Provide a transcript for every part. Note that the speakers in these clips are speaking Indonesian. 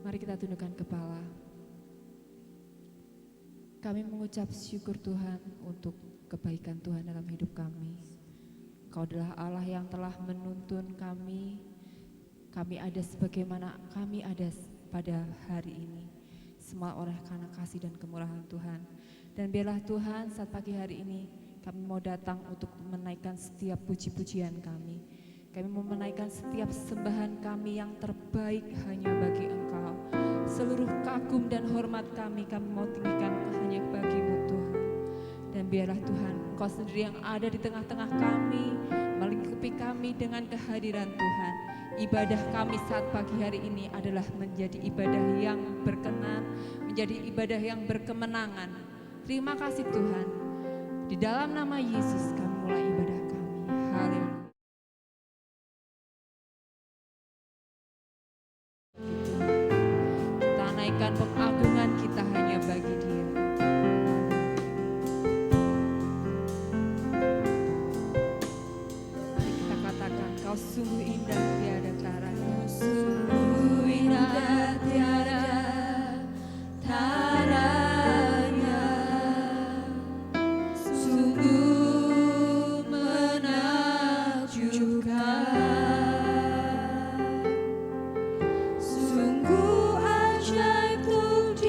Mari kita tundukkan kepala. Kami mengucap syukur Tuhan untuk kebaikan Tuhan dalam hidup kami. Kau adalah Allah yang telah menuntun kami. Kami ada sebagaimana kami ada pada hari ini. Semua oleh karena kasih dan kemurahan Tuhan. Dan biarlah Tuhan saat pagi hari ini kami mau datang untuk menaikkan setiap puji-pujian kami. Kami mau menaikkan setiap sembahan kami yang terbaik hanya bagi Engkau. Seluruh kagum dan hormat kami mau tinggikan hanya bagi-Mu Tuhan. Dan biarlah Tuhan, Engkau sendiri yang ada di tengah-tengah kami, melingkupi kami dengan kehadiran Tuhan. Ibadah kami saat pagi hari ini adalah menjadi ibadah yang berkenan, menjadi ibadah yang berkemenangan. Terima kasih Tuhan. Di dalam nama Yesus kami mulai ibadah kami. Haleluya. Kita naikkan pengagungan kita hanya bagi Dia. Mari kita katakan, Kau sungguh indah tiada taranya. Sungguh indah tiada taranya, sungguh menakjubkan, sungguh ajaib untuk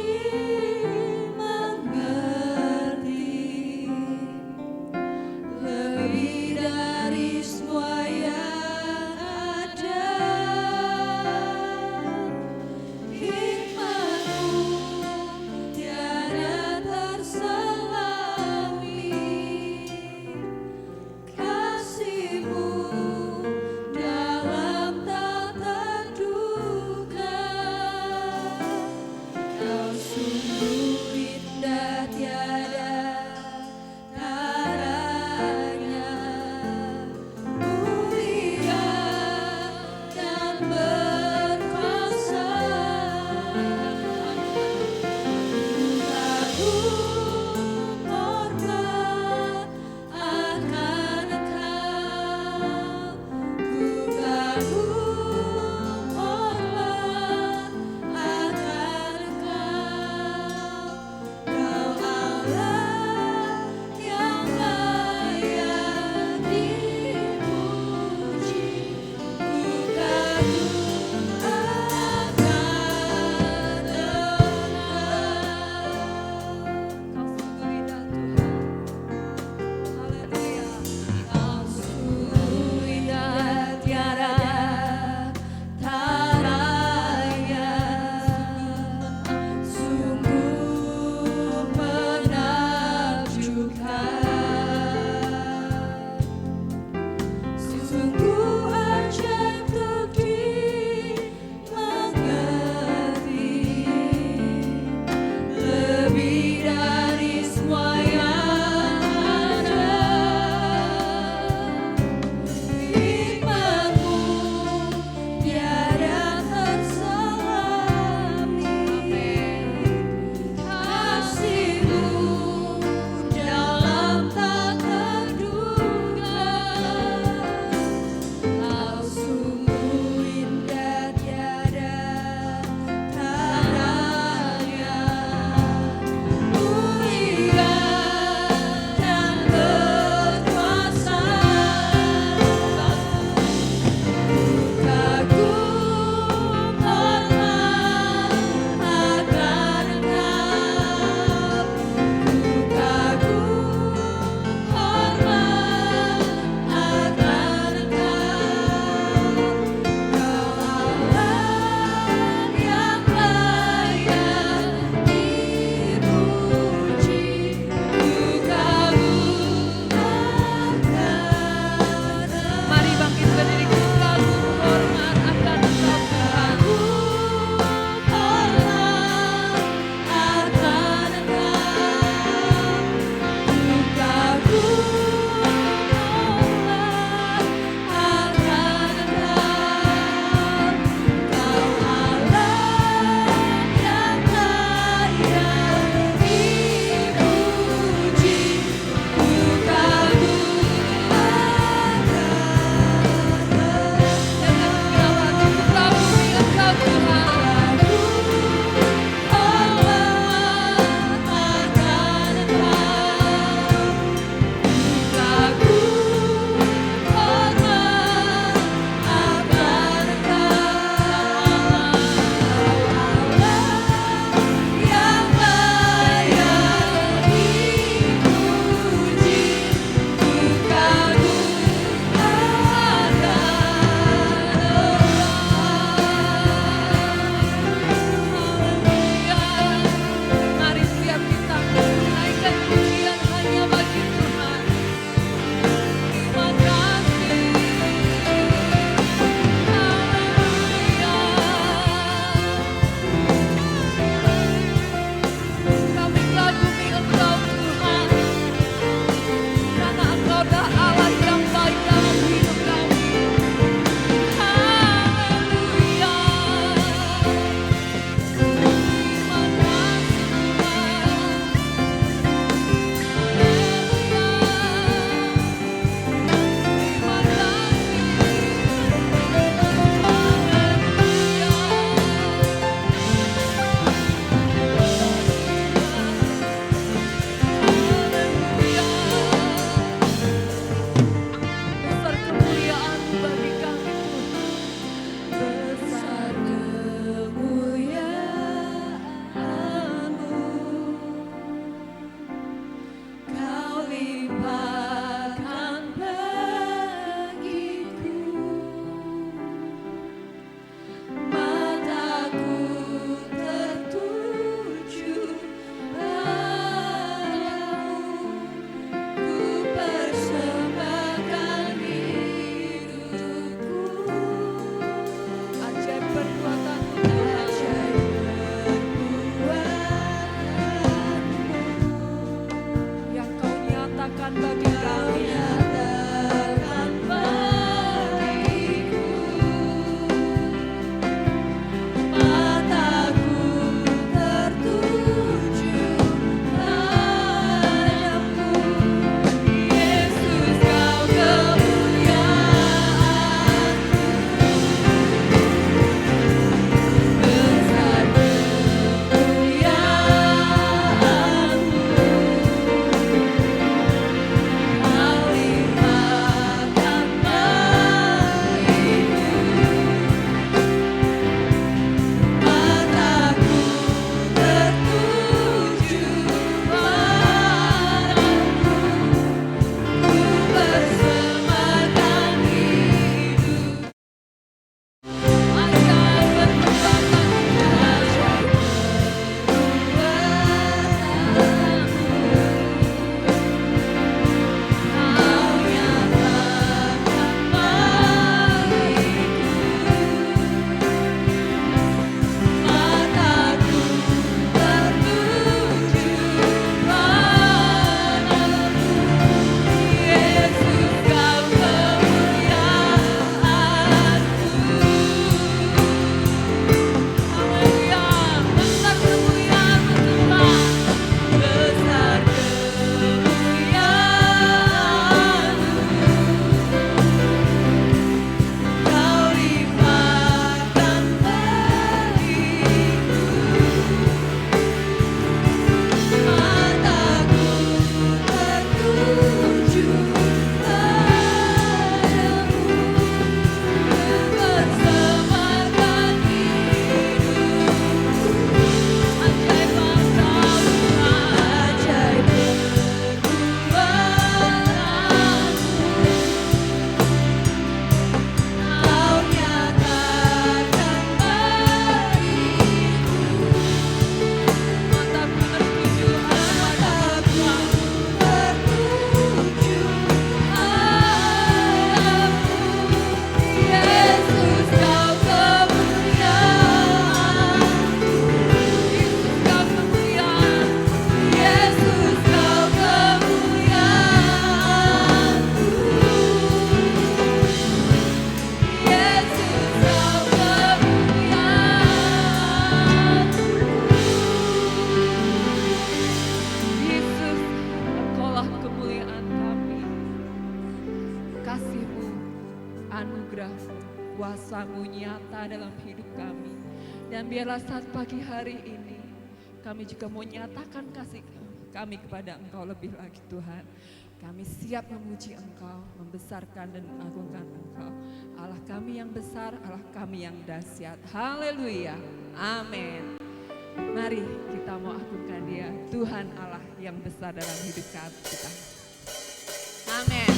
kasih-Mu nyata dalam hidup kami. Dan biarlah saat pagi hari ini kami juga mau nyatakan kasih kami kepada Engkau lebih lagi Tuhan. Kami siap memuji Engkau, membesarkan dan mengagungkan Engkau. Allah kami yang besar, Allah kami yang dahsyat. Haleluya, amin. Mari kita mau agungkan Dia, Tuhan Allah yang besar dalam hidup kita. Amin.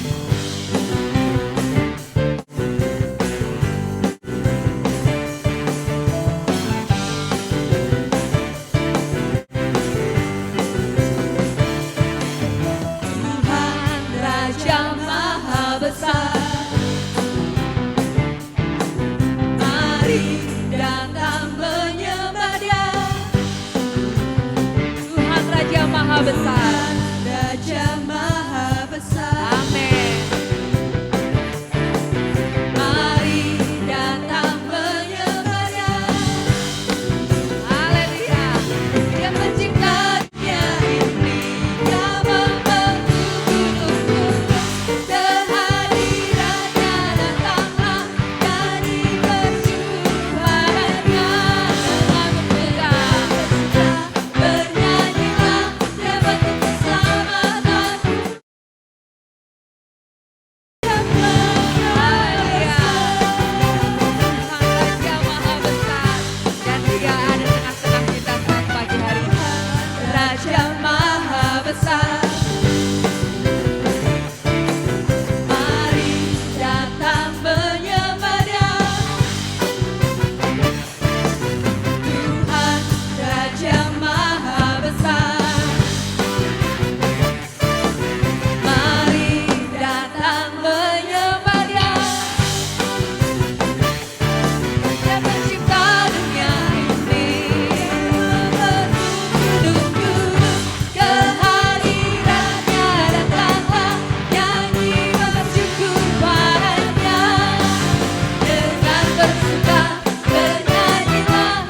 Besar, Raja Maha Besar. Amin. Mari datang menyembah Dia. Haleluya. Dia pencipta dunia ini, Dia membentuk gunung-gunung. Kehadirannya datanglah dari perjuangannya. Dengan berpegang bernyanyilah.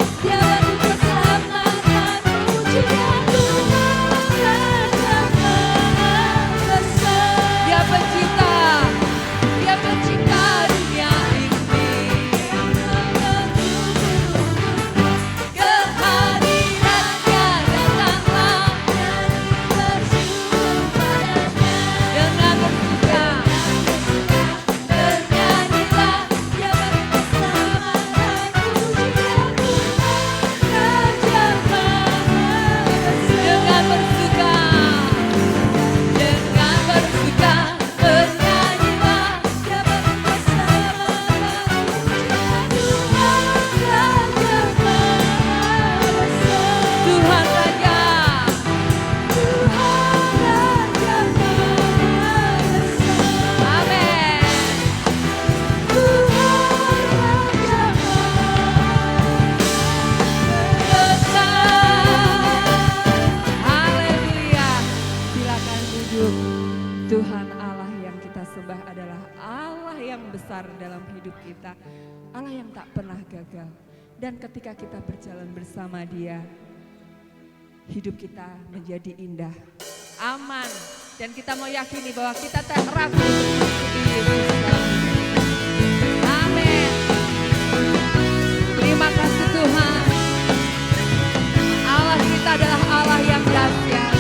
Tuhan Allah yang kita sembah adalah Allah yang besar dalam hidup kita, Allah yang tak pernah gagal. Dan ketika kita berjalan bersama Dia, hidup kita menjadi indah, aman, dan kita mau yakini bahwa kita tak ragu untuk mengikuti Yesus dalam hidup kita. Amin. Terima kasih Tuhan. Allah kita adalah Allah yang dahsyat.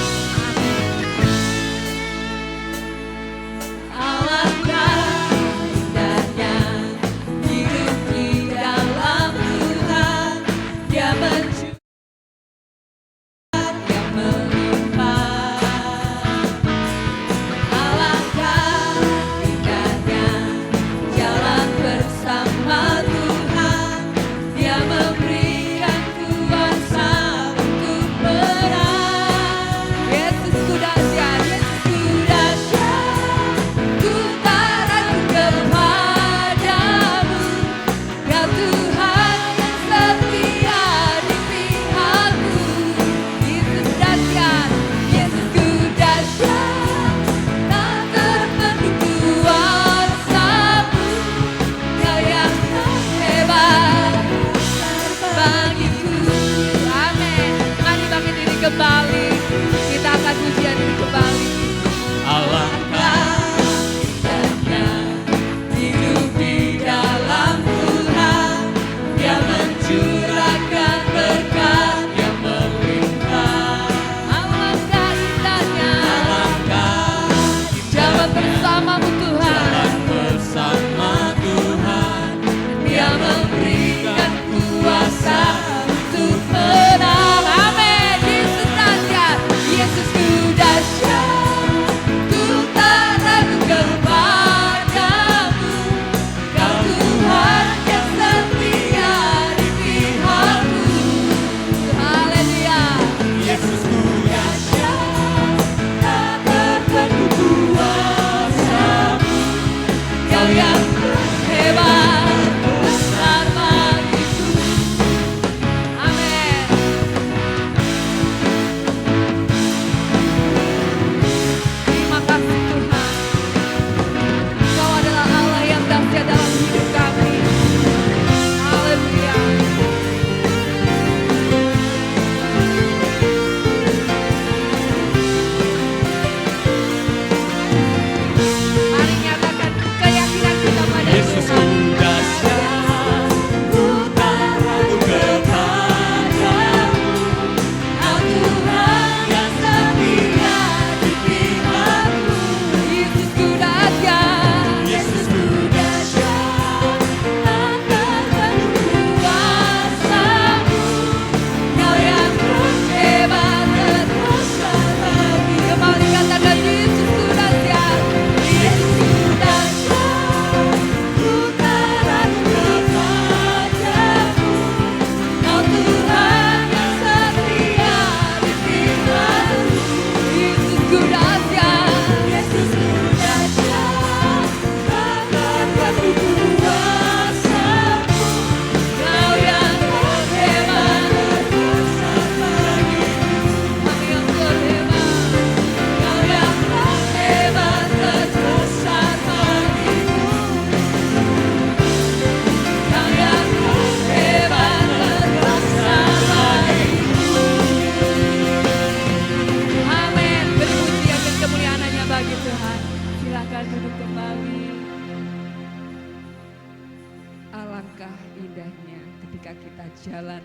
ketika kita jalan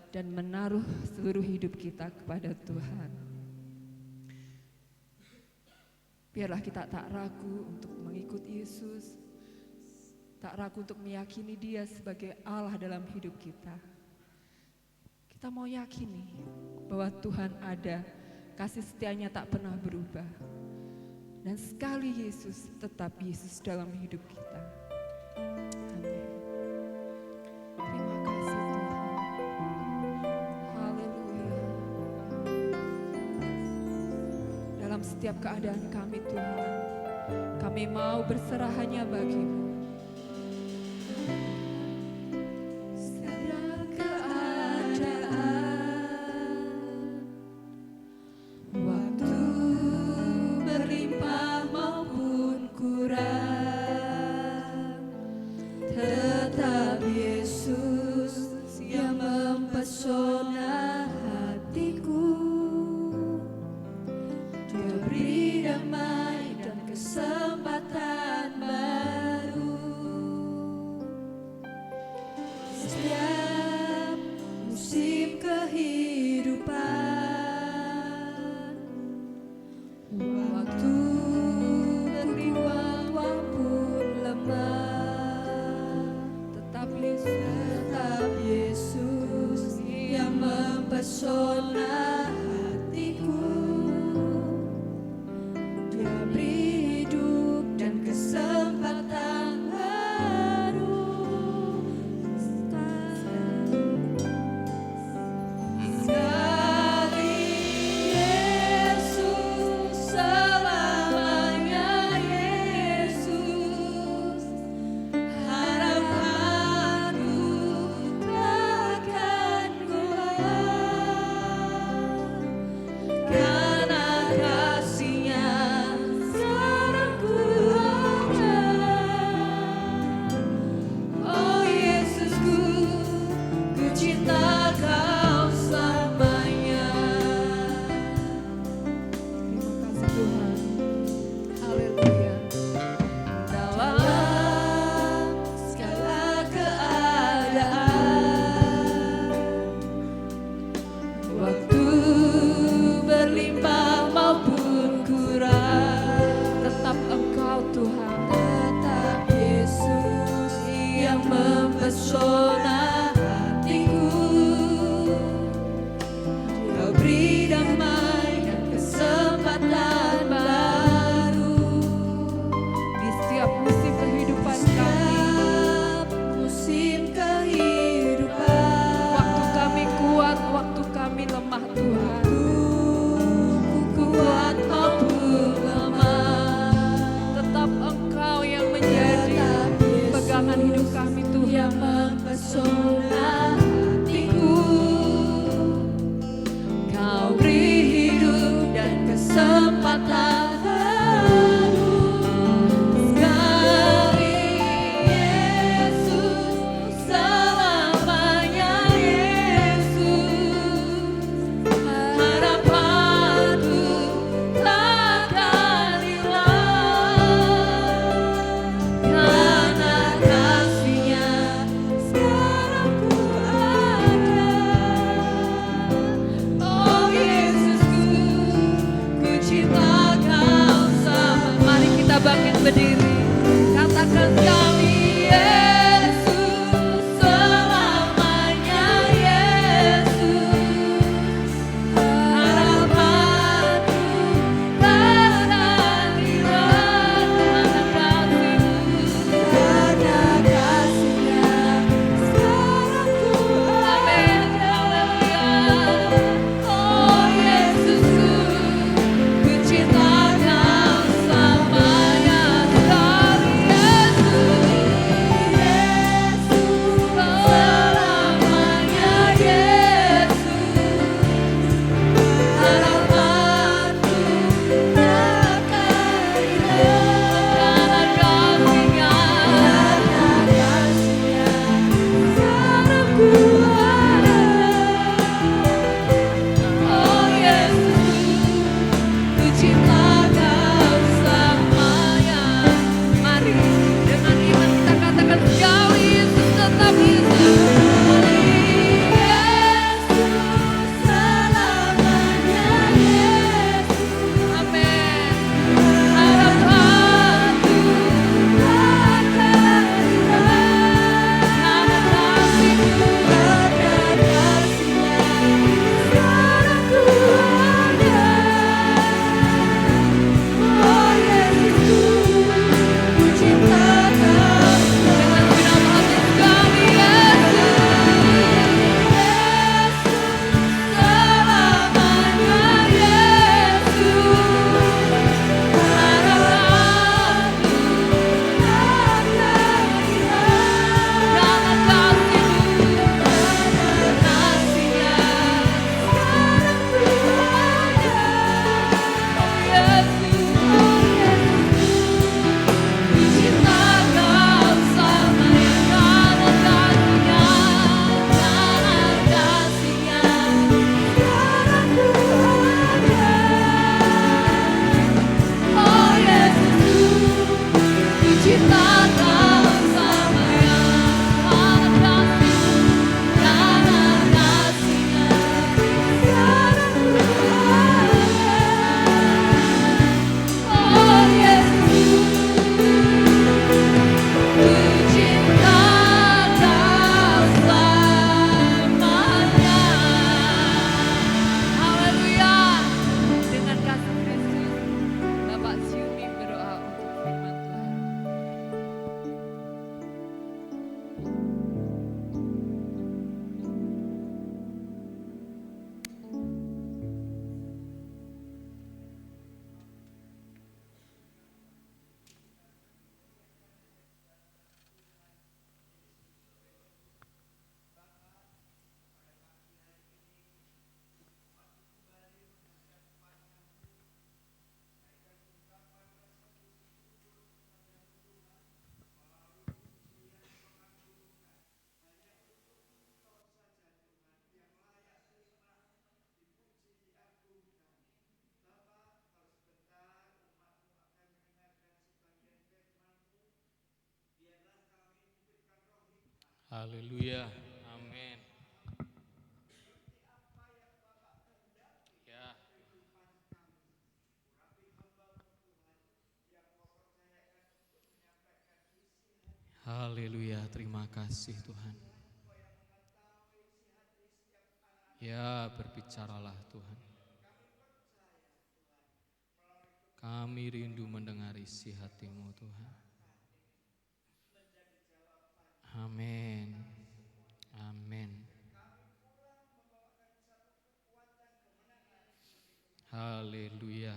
dan menaruh seluruh hidup kita kepada Tuhan. Biarlah kita tak ragu untuk mengikut Yesus, tak ragu untuk meyakini Dia sebagai Allah dalam hidup kita. Kita mau yakini bahwa Tuhan ada, kasih setianya tak pernah berubah. Dan sekali Yesus, tetap Yesus dalam hidup kita. Amin. Terima kasih Tuhan. Haleluya. Dalam setiap keadaan kami Tuhan, kami mau berserah hanya bagi-Mu. Dia beri damai dan kesempatan baru. Haleluya. Amin. Ya. Haleluya. Terima kasih Tuhan. Ya, berbicaralah Tuhan. Kami rindu mendengar isi hati-Mu Tuhan. Amin. Amin. Haleluya.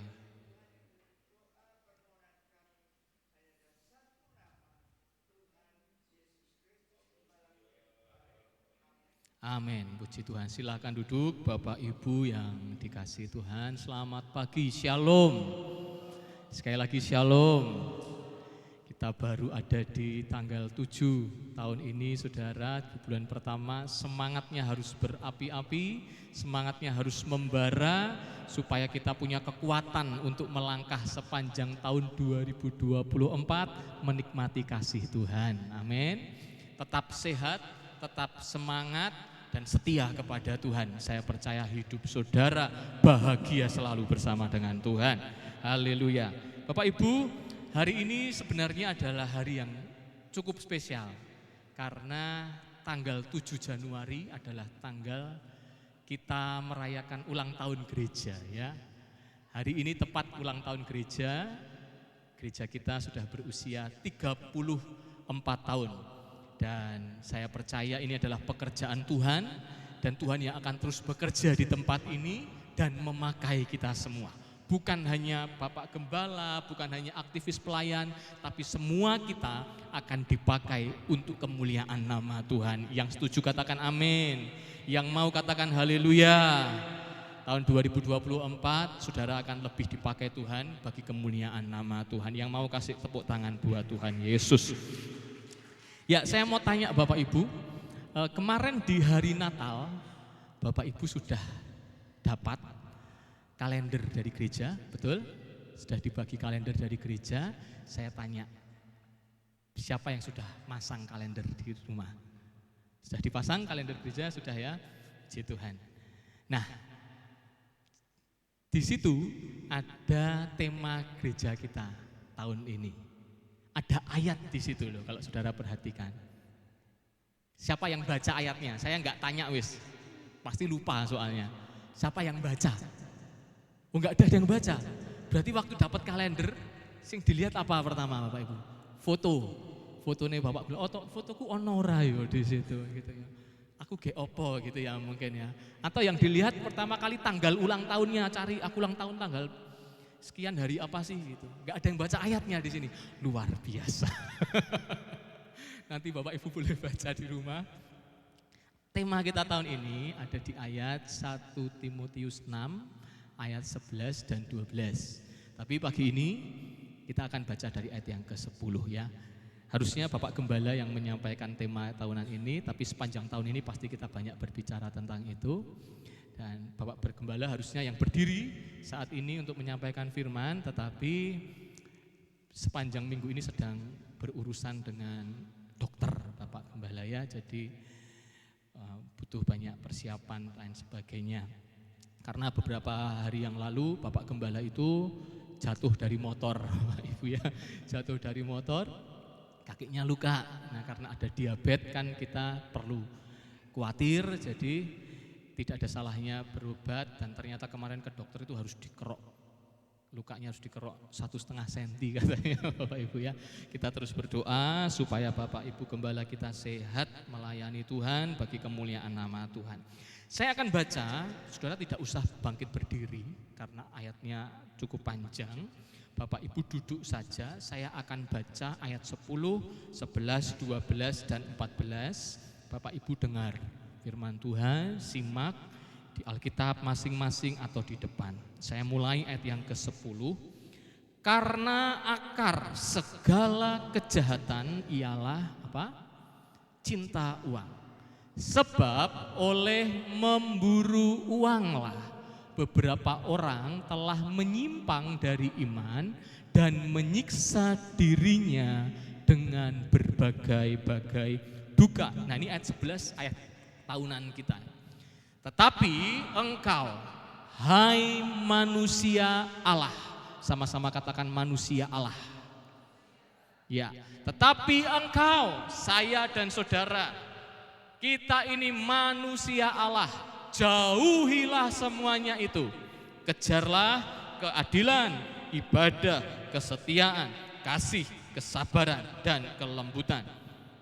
Amin. Puji Tuhan. Silakan duduk Bapak Ibu yang dikasihi Tuhan. Selamat pagi. Shalom. Sekali lagi shalom. Kita baru ada di tanggal 7 tahun ini Saudara, di bulan pertama. Semangatnya harus berapi-api, semangatnya harus membara supaya kita punya kekuatan untuk melangkah sepanjang tahun 2024 menikmati kasih Tuhan. Amin. Tetap sehat, tetap semangat dan setia kepada Tuhan. Saya percaya hidup saudara bahagia selalu bersama dengan Tuhan. Haleluya. Bapak Ibu, hari ini sebenarnya adalah hari yang cukup spesial karena tanggal 7 Januari adalah tanggal kita merayakan ulang tahun gereja ya. Hari ini tepat ulang tahun gereja. Gereja kita sudah berusia 34 tahun. Dan saya percaya ini adalah pekerjaan Tuhan dan Tuhan yang akan terus bekerja di tempat ini dan memakai kita semua. Bukan hanya Bapak Gembala, bukan hanya aktivis pelayan, tapi semua kita akan dipakai untuk kemuliaan nama Tuhan. Yang setuju katakan amin, yang mau katakan haleluya. Tahun 2024 saudara akan lebih dipakai Tuhan bagi kemuliaan nama Tuhan. Yang mau kasih tepuk tangan buat Tuhan Yesus. Ya, saya mau tanya Bapak Ibu, kemarin di hari Natal, Bapak Ibu sudah dapat kalender dari gereja, betul? Sudah dibagi kalender dari gereja, saya tanya, siapa yang sudah masang kalender di rumah? Sudah dipasang kalender gereja, sudah ya? Puji Tuhan. Nah, di situ ada tema gereja kita tahun ini. Ada ayat di situ loh kalau saudara perhatikan. Siapa yang baca ayatnya? Saya enggak tanya wis, pasti lupa soalnya. Siapa yang baca? Oh enggak ada yang baca. Berarti waktu dapat kalender, sing dilihat apa pertama Bapak Ibu? Foto. Fotonya Bapak bilang, oh fotoku ono ora yo di situ gitu ya. Aku ge opo gitu ya mungkin ya. Atau yang dilihat pertama kali tanggal ulang tahunnya, cari aku ulang tahun tanggal sekian hari apa sih gitu. Enggak ada yang baca ayatnya di sini. Luar biasa. Nanti Bapak Ibu boleh baca di rumah. Tema kita tahun ini ada di ayat 1 Timotius 6 ayat 11 dan 12. Tapi pagi ini kita akan baca dari ayat yang ke-10 ya. Harusnya Bapak Gembala yang menyampaikan tema tahunan ini, tapi sepanjang tahun ini pasti kita banyak berbicara tentang itu. Dan Bapak Bergembala harusnya yang berdiri saat ini untuk menyampaikan firman, tetapi sepanjang minggu ini sedang berurusan dengan dokter Bapak Gembala ya, jadi butuh banyak persiapan dan sebagainya. Karena beberapa hari yang lalu Bapak Gembala itu jatuh dari motor, Bapak Ibu ya, jatuh dari motor, kakinya luka. Nah karena ada diabetes kan kita perlu khawatir, jadi tidak ada salahnya berobat. Dan ternyata kemarin ke dokter itu harus dikerok, lukanya harus dikerok 1,5 senti katanya Bapak Ibu ya. Kita terus berdoa supaya Bapak Ibu Gembala kita sehat melayani Tuhan bagi kemuliaan nama Tuhan. Saya akan baca, saudara tidak usah bangkit berdiri karena ayatnya cukup panjang. Bapak Ibu duduk saja, saya akan baca ayat 10, 11, 12 dan 14. Bapak Ibu dengar firman Tuhan, simak di Alkitab masing-masing atau di depan. Saya mulai ayat yang ke-10. Karena akar segala kejahatan ialah apa? Cinta uang. Sebab oleh memburu uanglah beberapa orang telah menyimpang dari iman dan menyiksa dirinya dengan berbagai-bagai duka. Nah ini ayat 11, ayat tahunan kita. Tetapi engkau, hai manusia Allah. Sama-sama katakan manusia Allah. Ya, tetapi engkau, saya dan saudara, kita ini manusia Allah. Jauhilah semuanya itu. Kejarlah keadilan, ibadah, kesetiaan, kasih, kesabaran, dan kelembutan.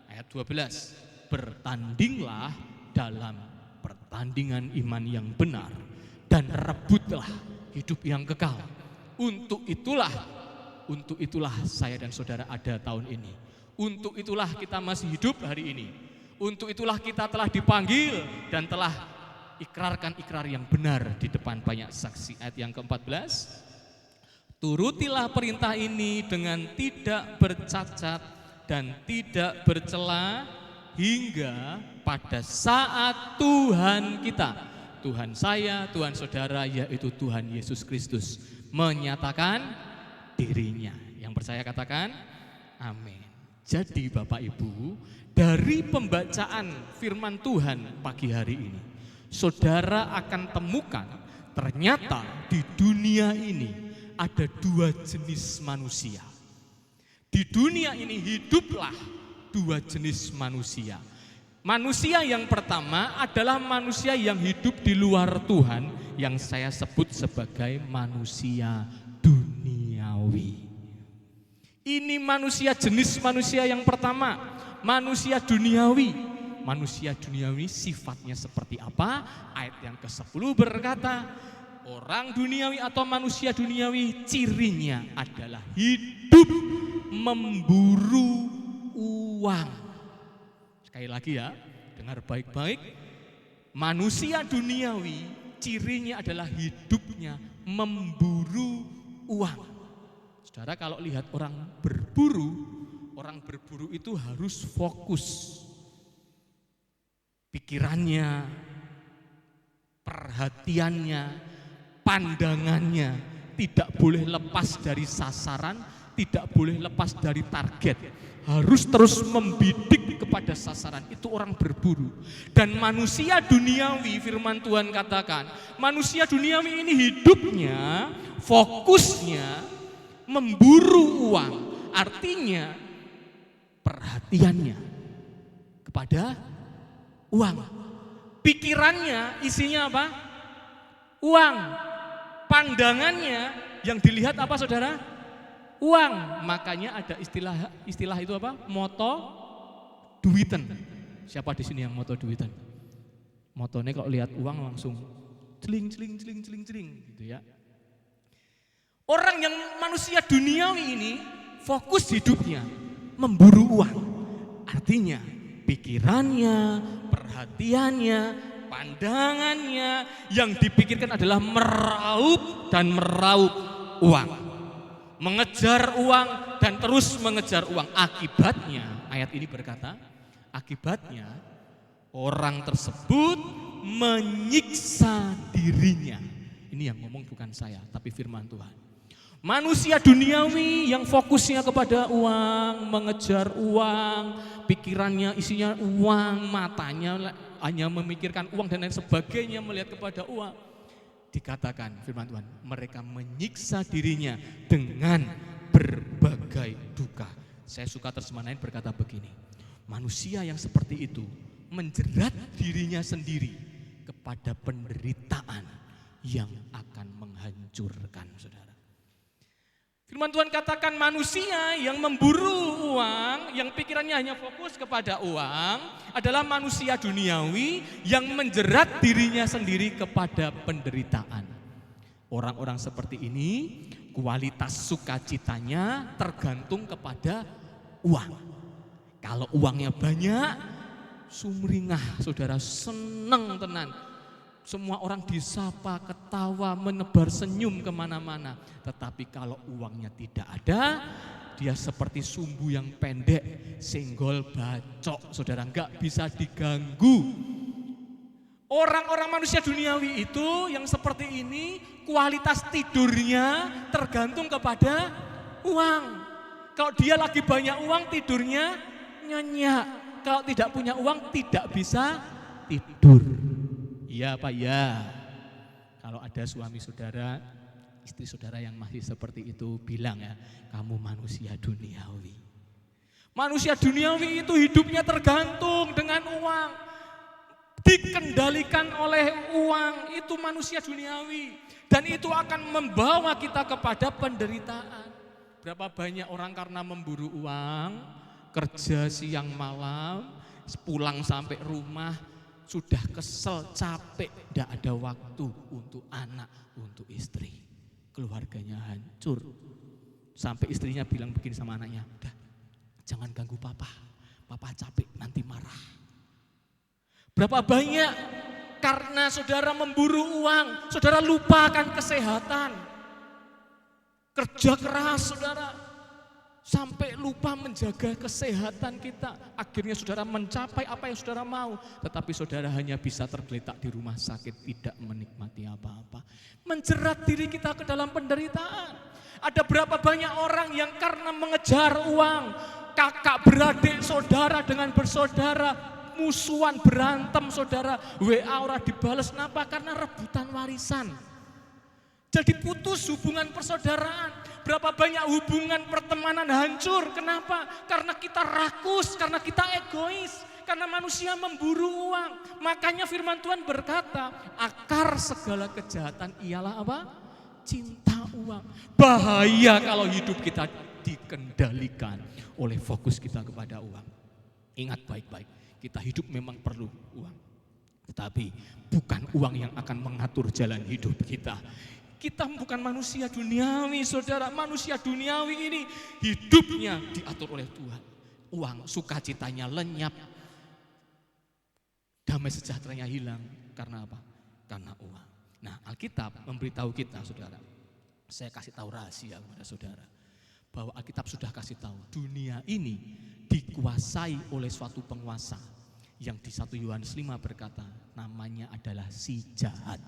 Ayat 12, bertandinglah dalam pertandingan iman yang benar dan rebutlah hidup yang kekal. Untuk itulah saya dan saudara ada tahun ini. Untuk itulah kita masih hidup hari ini. Untuk itulah kita telah dipanggil dan telah ikrarkan ikrar yang benar di depan banyak saksi. Ayat yang ke-14, turutilah perintah ini dengan tidak bercacat dan tidak bercela hingga pada saat Tuhan kita, Tuhan saya, Tuhan saudara, yaitu Tuhan Yesus Kristus menyatakan dirinya. Yang percaya katakan amin. Jadi Bapak Ibu, dari pembacaan firman Tuhan pagi hari ini, saudara akan temukan ternyata di dunia ini ada dua jenis manusia. Di dunia ini hiduplah dua jenis manusia. Manusia yang pertama adalah manusia yang hidup di luar Tuhan, yang saya sebut sebagai manusia duniawi. Ini manusia jenis manusia yang pertama, manusia duniawi. Manusia duniawi sifatnya seperti apa? Ayat yang ke-10 berkata, orang duniawi atau manusia duniawi cirinya adalah hidup memburu uang. Sekali lagi ya, dengar baik-baik. Manusia duniawi cirinya adalah hidupnya memburu uang. Saudara kalau lihat orang berburu itu harus fokus. Pikirannya, perhatiannya, pandangannya tidak boleh lepas dari sasaran, tidak boleh lepas dari target. Harus terus membidik kepada sasaran, itu orang berburu. Dan manusia duniawi, firman Tuhan katakan, manusia duniawi ini hidupnya, fokusnya memburu uang. Artinya perhatiannya kepada uang. Pikirannya isinya apa? Uang. Pandangannya yang dilihat apa saudara? Uang. Makanya ada istilah itu apa? Moto duiten. Siapa di sini yang moto duiten? Motonya kalau lihat uang langsung celing gitu ya. Orang yang manusia duniawi ini fokus hidupnya memburu uang. Artinya pikirannya, perhatiannya, pandangannya yang dipikirkan adalah meraup dan meraup uang. Mengejar uang dan terus mengejar uang. Akibatnya, ayat ini berkata, akibatnya orang tersebut menyiksa dirinya. Ini yang ngomong bukan saya, tapi firman Tuhan. Manusia duniawi yang fokusnya kepada uang, mengejar uang, pikirannya isinya uang, matanya hanya memikirkan uang dan lain sebagainya, melihat kepada uang. Dikatakan firman Tuhan, mereka menyiksa dirinya dengan berbagai duka. Saya suka terjemahan lain berkata begini, manusia yang seperti itu menjerat dirinya sendiri kepada penderitaan yang akan menghancurkan, saudara. Firman Tuhan katakan manusia yang memburu uang, yang pikirannya hanya fokus kepada uang, adalah manusia duniawi yang menjerat dirinya sendiri kepada penderitaan. Orang-orang seperti ini, kualitas sukacitanya tergantung kepada uang. Kalau uangnya banyak, sumringah, saudara, senang tenan. Semua orang disapa, ketawa, menebar senyum kemana-mana. Tetapi kalau uangnya tidak ada, dia seperti sumbu yang pendek, senggol bacok, saudara, enggak bisa diganggu. Orang-orang manusia duniawi itu yang seperti ini, kualitas tidurnya tergantung kepada uang. Kalau dia lagi banyak uang, tidurnya nyenyak. kalau tidak punya uang tidak bisa tidur. Iya Pak, ya. Kalau ada suami saudara, istri saudara yang masih seperti itu, bilang ya, kamu manusia duniawi. Manusia duniawi itu hidupnya tergantung dengan uang, dikendalikan oleh uang, itu manusia duniawi. Dan itu akan membawa kita kepada penderitaan. Berapa banyak orang karena memburu uang, kerja siang malam, pulang sampai rumah, sudah kesel, capek, tidak ada waktu untuk anak, untuk istri. Keluarganya hancur. Sampai istrinya bilang begini sama anaknya, udah jangan ganggu papa capek nanti marah. Berapa banyak karena saudara memburu uang, saudara lupakan kesehatan. Kerja keras saudara, sampai lupa menjaga kesehatan kita. Akhirnya saudara mencapai apa yang saudara mau, tetapi saudara hanya bisa tergeletak di rumah sakit, tidak menikmati apa-apa. Menjerat diri kita ke dalam penderitaan. Ada berapa banyak orang yang karena mengejar uang, kakak beradik saudara dengan bersaudara, musuhan berantem saudara, WA ora dibales, kenapa? Karena rebutan warisan. Jadi putus hubungan persaudaraan. Berapa banyak hubungan pertemanan hancur, kenapa? Karena kita rakus, karena kita egois, karena manusia memburu uang. Makanya firman Tuhan berkata, akar segala kejahatan ialah apa? Cinta uang. Bahaya kalau hidup kita dikendalikan oleh fokus kita kepada uang. Ingat baik-baik, kita hidup memang perlu uang. Tetapi bukan uang yang akan mengatur jalan hidup kita. Kita bukan manusia duniawi saudara. Manusia duniawi ini hidupnya diatur oleh Tuhan. Uang, sukacitanya lenyap. Damai sejahteranya hilang. Karena apa? Karena uang. Nah, Alkitab memberitahu kita saudara. Saya kasih tahu rahasia kepada saudara. Bahwa Alkitab sudah kasih tahu. Dunia ini dikuasai oleh suatu penguasa. Yang di 1 Yohanes 5 berkata, namanya adalah si jahat.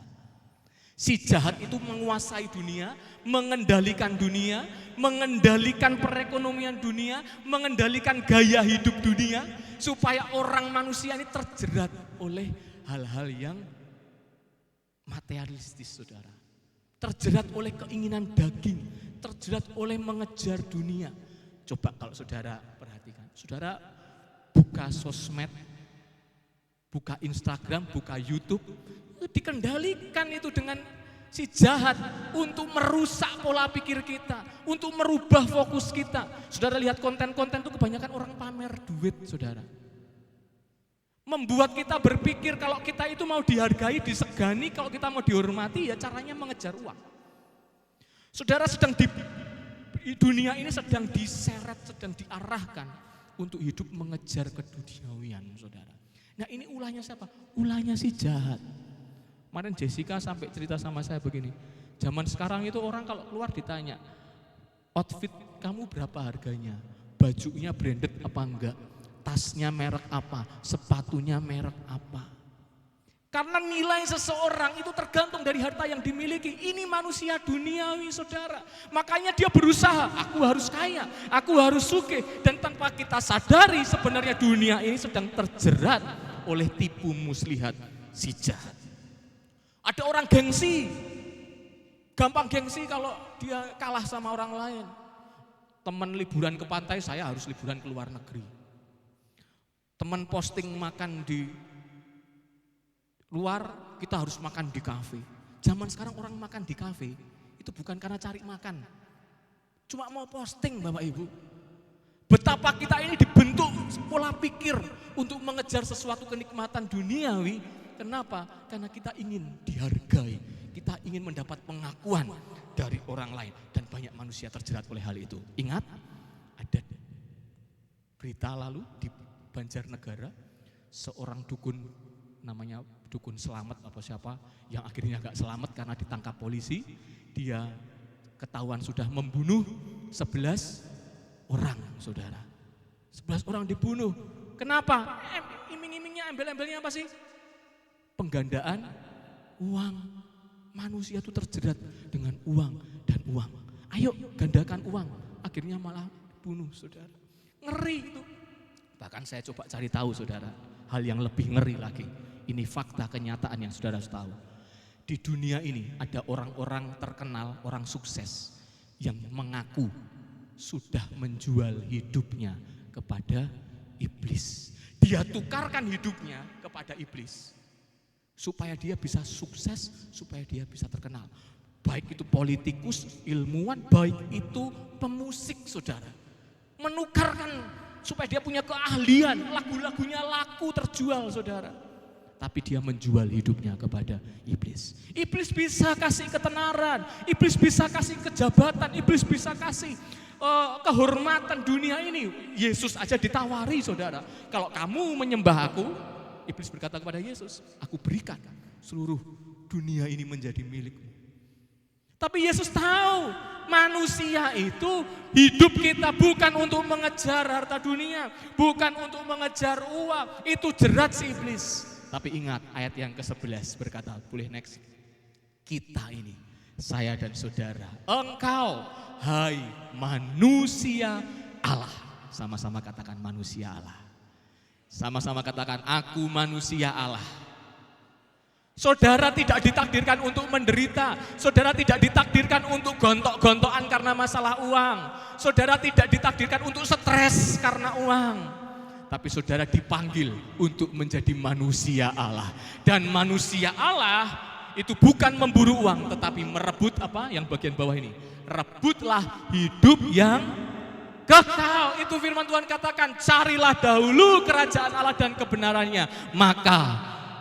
Si jahat itu menguasai dunia, mengendalikan dunia, mengendalikan perekonomian dunia, mengendalikan gaya hidup dunia, supaya orang manusia ini terjerat oleh hal-hal yang materialistis saudara. Terjerat oleh keinginan daging, terjerat oleh mengejar dunia. Coba kalau saudara perhatikan, saudara buka sosmed, buka Instagram, buka YouTube, dikendalikan itu dengan si jahat untuk merusak pola pikir kita, untuk merubah fokus kita. Saudara lihat konten-konten itu kebanyakan orang pamer duit saudara. Membuat kita berpikir kalau kita itu mau dihargai, disegani, kalau kita mau dihormati ya caranya mengejar uang. Saudara sedang di dunia ini sedang diseret, sedang diarahkan untuk hidup mengejar keduniawian saudara. Nah ini ulahnya siapa? Ulahnya si jahat. Kemarin Jessica sampai cerita sama saya begini, zaman sekarang itu orang kalau keluar ditanya, outfit kamu berapa harganya? Bajunya branded apa enggak? Tasnya merek apa? Sepatunya merek apa? Karena nilai seseorang itu tergantung dari harta yang dimiliki. Ini manusia duniawi saudara. Makanya dia berusaha, aku harus kaya, aku harus sugih. Dan tanpa kita sadari sebenarnya dunia ini sedang terjerat oleh tipu muslihat si jahat. Ada orang gengsi, gampang gengsi kalau dia kalah sama orang lain. Teman liburan ke pantai, saya harus liburan ke luar negeri. Teman posting makan di luar, kita harus makan di kafe. Zaman sekarang orang makan di kafe, itu bukan karena cari makan. Cuma mau posting Bapak Ibu. Betapa kita ini dibentuk pola pikir untuk mengejar sesuatu kenikmatan duniawi. Kenapa? Karena kita ingin dihargai, kita ingin mendapat pengakuan dari orang lain. Dan banyak manusia terjerat oleh hal itu. Ingat, ada berita lalu di Banjarnegara, seorang dukun, namanya dukun selamat apa siapa, yang akhirnya gak selamat karena ditangkap polisi. Dia ketahuan sudah membunuh 11 orang saudara. 11 orang dibunuh. Kenapa? Iming-imingnya, embel-embelnya apa sih? Penggandaan uang. Manusia itu terjerat dengan uang dan uang. Ayo gandakan uang. Akhirnya malah bunuh saudara. Ngeri itu. Bahkan saya coba cari tahu saudara, hal yang lebih ngeri lagi. Ini fakta kenyataan yang saudara harus tahu. Di dunia ini ada orang-orang terkenal, orang sukses yang mengaku sudah menjual hidupnya kepada iblis. Dia tukarkan hidupnya kepada iblis. Supaya dia bisa sukses, supaya dia bisa terkenal. Baik itu politikus, ilmuwan, baik itu pemusik saudara. Menukarkan supaya dia punya keahlian, lagu-lagunya laku terjual saudara. Tapi dia menjual hidupnya kepada iblis. Iblis bisa kasih ketenaran, iblis bisa kasih kejabatan, iblis bisa kasih kehormatan dunia ini. Yesus aja ditawari saudara. Kalau kamu menyembah aku, iblis berkata kepada Yesus, aku berikan seluruh dunia ini menjadi milikmu. Tapi Yesus tahu manusia itu hidup kita bukan untuk mengejar harta dunia, bukan untuk mengejar uang, itu jerat si iblis. Tapi ingat ayat yang ke-11 berkata, boleh next. Kita ini, saya dan saudara, engkau hai manusia Allah. Sama-sama katakan manusia Allah. Sama-sama katakan aku manusia Allah. Saudara tidak ditakdirkan untuk menderita. Saudara tidak ditakdirkan untuk gontok-gontokan karena masalah uang. Saudara tidak ditakdirkan untuk stres karena uang. Tapi saudara dipanggil untuk menjadi manusia Allah. Dan manusia Allah itu bukan memburu uang, tetapi merebut apa? Yang bagian bawah ini. Rebutlah hidup yang kekal. Itu firman Tuhan katakan, carilah dahulu kerajaan Allah dan kebenarannya, maka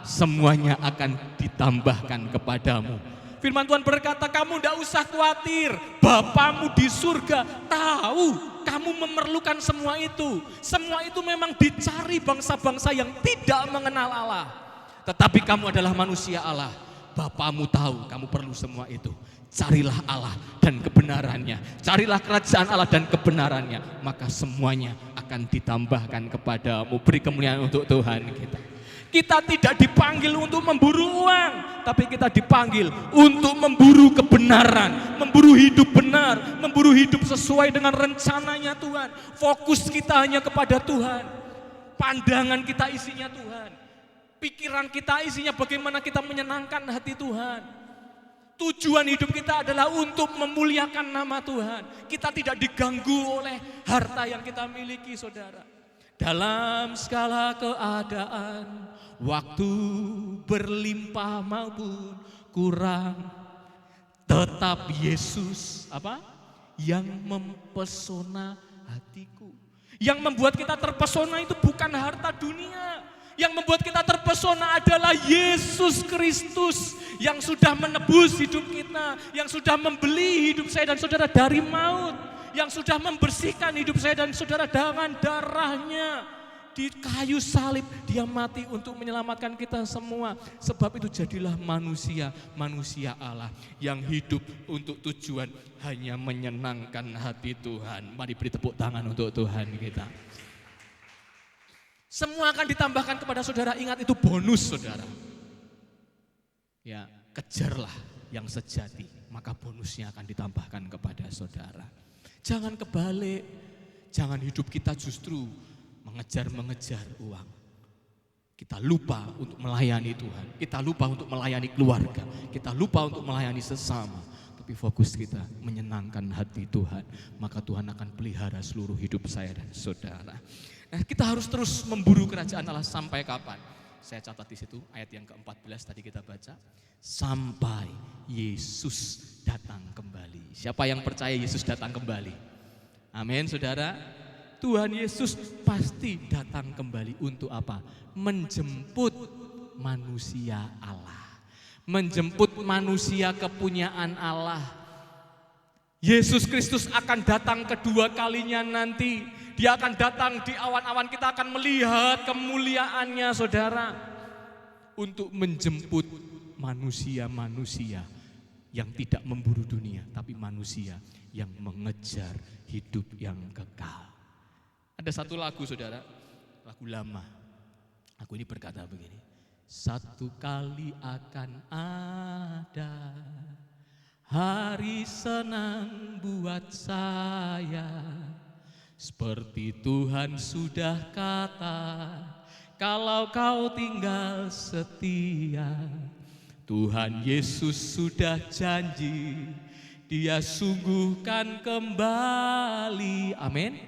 semuanya akan ditambahkan kepadamu. Firman Tuhan berkata, kamu tidak usah khawatir, Bapamu di surga tahu kamu memerlukan semua itu. Semua itu memang dicari bangsa-bangsa yang tidak mengenal Allah. Tetapi kamu adalah manusia Allah. Bapamu tahu kamu perlu semua itu. Carilah Allah dan kebenarannya. Carilah kerajaan Allah dan kebenarannya, maka semuanya akan ditambahkan kepadamu. Beri kemuliaan untuk Tuhan kita. Kita tidak dipanggil untuk memburu uang, tapi kita dipanggil untuk memburu kebenaran, memburu hidup benar, memburu hidup sesuai dengan rencananya Tuhan. Fokus kita hanya kepada Tuhan. Pandangan kita isinya Tuhan. Pikiran kita isinya bagaimana kita menyenangkan hati Tuhan. Tujuan hidup kita adalah untuk memuliakan nama Tuhan. Kita tidak diganggu oleh harta yang kita miliki saudara. Dalam segala keadaan, waktu berlimpah maupun kurang, tetap Yesus apa? Yang mempesona hatiku. Yang membuat kita terpesona itu bukan harta dunia. Yang membuat kita terpesona adalah Yesus Kristus yang sudah menebus hidup kita, yang sudah membeli hidup saya dan saudara dari maut. Yang sudah membersihkan hidup saya dan saudara dengan darahnya. Di kayu salib dia mati untuk menyelamatkan kita semua. Sebab itu jadilah manusia, manusia Allah yang hidup untuk tujuan hanya menyenangkan hati Tuhan. Mari beri tepuk tangan untuk Tuhan kita. Semua akan ditambahkan kepada saudara, ingat itu bonus saudara. Ya, kejarlah yang sejati, maka bonusnya akan ditambahkan kepada saudara. Jangan kebalik, jangan hidup kita justru mengejar-mengejar uang. Kita lupa untuk melayani Tuhan, kita lupa untuk melayani keluarga, kita lupa untuk melayani sesama. Tapi fokus kita menyenangkan hati Tuhan, maka Tuhan akan pelihara seluruh hidup saya dan saudara. Nah, kita harus terus memburu kerajaan Allah sampai kapan? Saya catat di situ ayat yang ke-14 tadi kita baca. Sampai Yesus datang kembali. Siapa yang percaya Yesus datang kembali? Amin saudara. Tuhan Yesus pasti datang kembali untuk apa? Menjemput manusia Allah. Menjemput manusia kepunyaan Allah. Yesus Kristus akan datang kedua kalinya nanti. Dia akan datang di awan-awan, kita akan melihat kemuliaannya saudara. Untuk menjemput manusia-manusia yang tidak memburu dunia, tapi manusia yang mengejar hidup yang kekal. Ada satu lagu saudara, lagu lama. Lagu ini berkata begini. Satu kali akan ada hari senang buat saya. Seperti Tuhan sudah kata, kalau kau tinggal setia, Tuhan Yesus sudah janji, Dia sungguhkan kembali. Amin.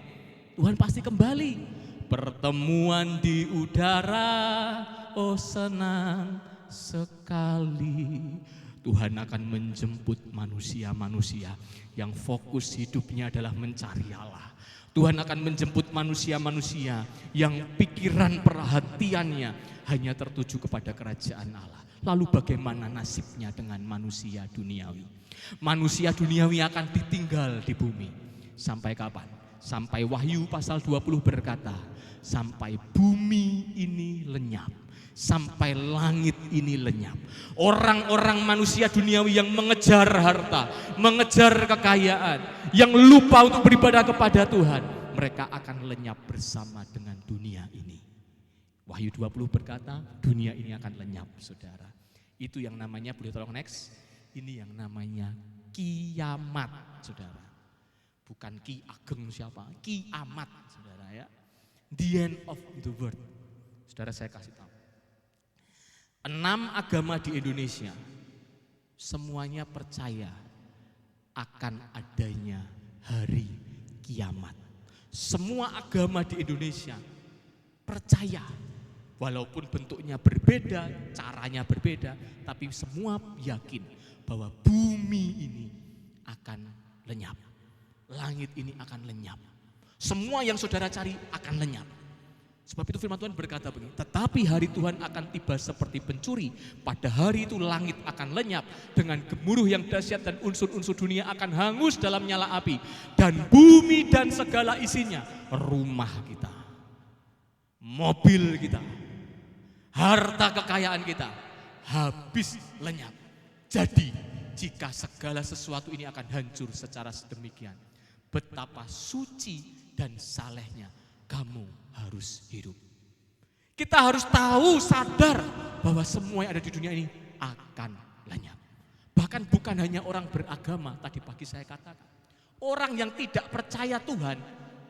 Tuhan pasti kembali. Pertemuan di udara, oh senang sekali. Tuhan akan menjemput manusia-manusia yang fokus hidupnya adalah mencari Allah. Tuhan akan menjemput manusia-manusia yang pikiran perhatiannya hanya tertuju kepada kerajaan Allah. Lalu bagaimana nasibnya dengan manusia duniawi? Manusia duniawi akan ditinggal di bumi. Sampai kapan? Sampai Wahyu pasal 20 berkata, sampai bumi ini lenyap, sampai langit ini lenyap. Orang-orang manusia duniawi yang mengejar harta, mengejar kekayaan, yang lupa untuk beribadah kepada Tuhan, mereka akan lenyap bersama dengan dunia ini. Wahyu 20 berkata, dunia ini akan lenyap, saudara. Itu yang namanya, boleh tolong next, ini yang namanya kiamat, saudara. Bukan Ki Ageng siapa, kiamat, saudara ya. The end of the world. Saudara, saya kasih tahu. 6 agama di Indonesia semuanya percaya akan adanya hari kiamat. Semua agama di Indonesia percaya, walaupun bentuknya berbeda, caranya berbeda, tapi semua yakin bahwa bumi ini akan lenyap. Langit ini akan lenyap. Semua yang saudara cari akan lenyap. Sebab itu firman Tuhan berkata begini, tetapi hari Tuhan akan tiba seperti pencuri. Pada hari itu langit akan lenyap dengan gemuruh yang dahsyat dan unsur-unsur dunia akan hangus dalam nyala api. Dan bumi dan segala isinya, rumah kita, mobil kita, harta kekayaan kita, habis lenyap. Jadi jika segala sesuatu ini akan hancur secara sedemikian, betapa suci dan salehnya kamu harus hidup. Kita harus tahu, sadar bahwa semua yang ada di dunia ini akan lenyap. Bahkan bukan hanya orang beragama, tadi pagi saya katakan. Orang yang tidak percaya Tuhan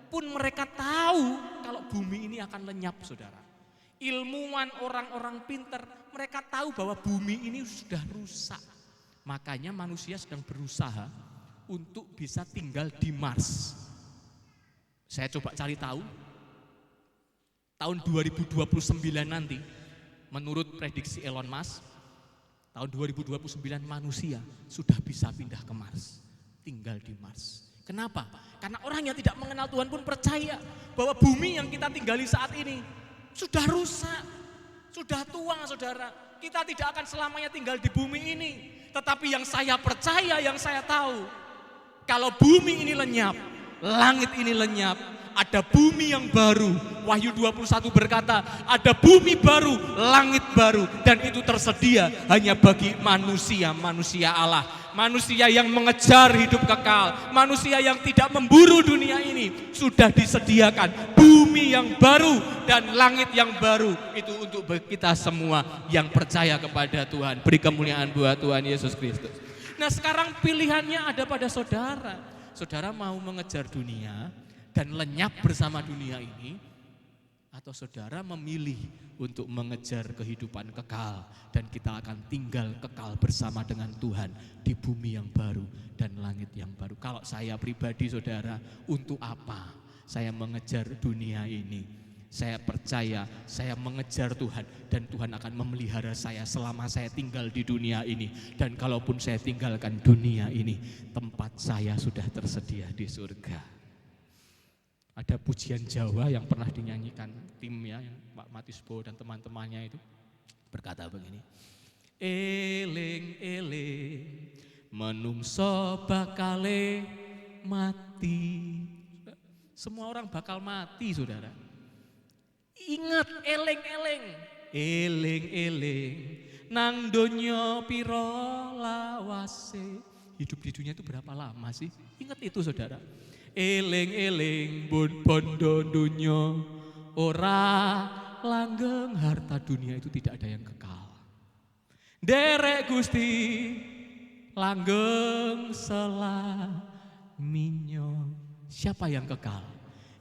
pun mereka tahu kalau bumi ini akan lenyap, saudara. Ilmuwan, orang-orang pintar, mereka tahu bahwa bumi ini sudah rusak. Makanya manusia sedang berusaha untuk bisa tinggal di Mars. Saya coba cari tahu, tahun 2029 nanti, menurut prediksi Elon Musk, tahun 2029 manusia sudah bisa pindah ke Mars, tinggal di Mars. Kenapa? Karena orang yang tidak mengenal Tuhan pun percaya bahwa bumi yang kita tinggali saat ini sudah rusak, sudah tua, saudara. Kita tidak akan selamanya tinggal di bumi ini. Tetapi yang saya percaya, yang saya tahu, kalau bumi ini lenyap, langit ini lenyap, ada bumi yang baru. Wahyu 21 berkata, ada bumi baru, langit baru, dan itu tersedia hanya bagi manusia, manusia Allah, manusia yang mengejar hidup kekal, manusia yang tidak memburu dunia ini. Sudah disediakan bumi yang baru dan langit yang baru, itu untuk kita semua yang percaya kepada Tuhan. Beri kemuliaan buat Tuhan Yesus Kristus. Nah, sekarang pilihannya ada pada saudara. Saudara mau mengejar dunia dan lenyap bersama dunia ini, atau saudara memilih untuk mengejar kehidupan kekal dan kita akan tinggal kekal bersama dengan Tuhan di bumi yang baru dan langit yang baru. Kalau saya pribadi, saudara, untuk apa saya mengejar dunia ini? Saya percaya saya mengejar Tuhan dan Tuhan akan memelihara saya selama saya tinggal di dunia ini. Dan kalaupun saya tinggalkan dunia ini, tempat saya sudah tersedia di surga. Ada pujian Jawa yang pernah dinyanyikan timnya, Pak Matisbo dan teman-temannya itu, berkata begini, eling eling menungso bakale mati. Semua orang bakal mati, saudara. Ingat, eling-eling, eling-eling nang donya pira lawase. Hidup di dunia itu berapa lama sih? Ingat itu, saudara. Eling-eling bondo dunya ora langgeng, harta dunia itu tidak ada yang kekal. Derek Gusti langgeng selaminyo. Siapa yang kekal?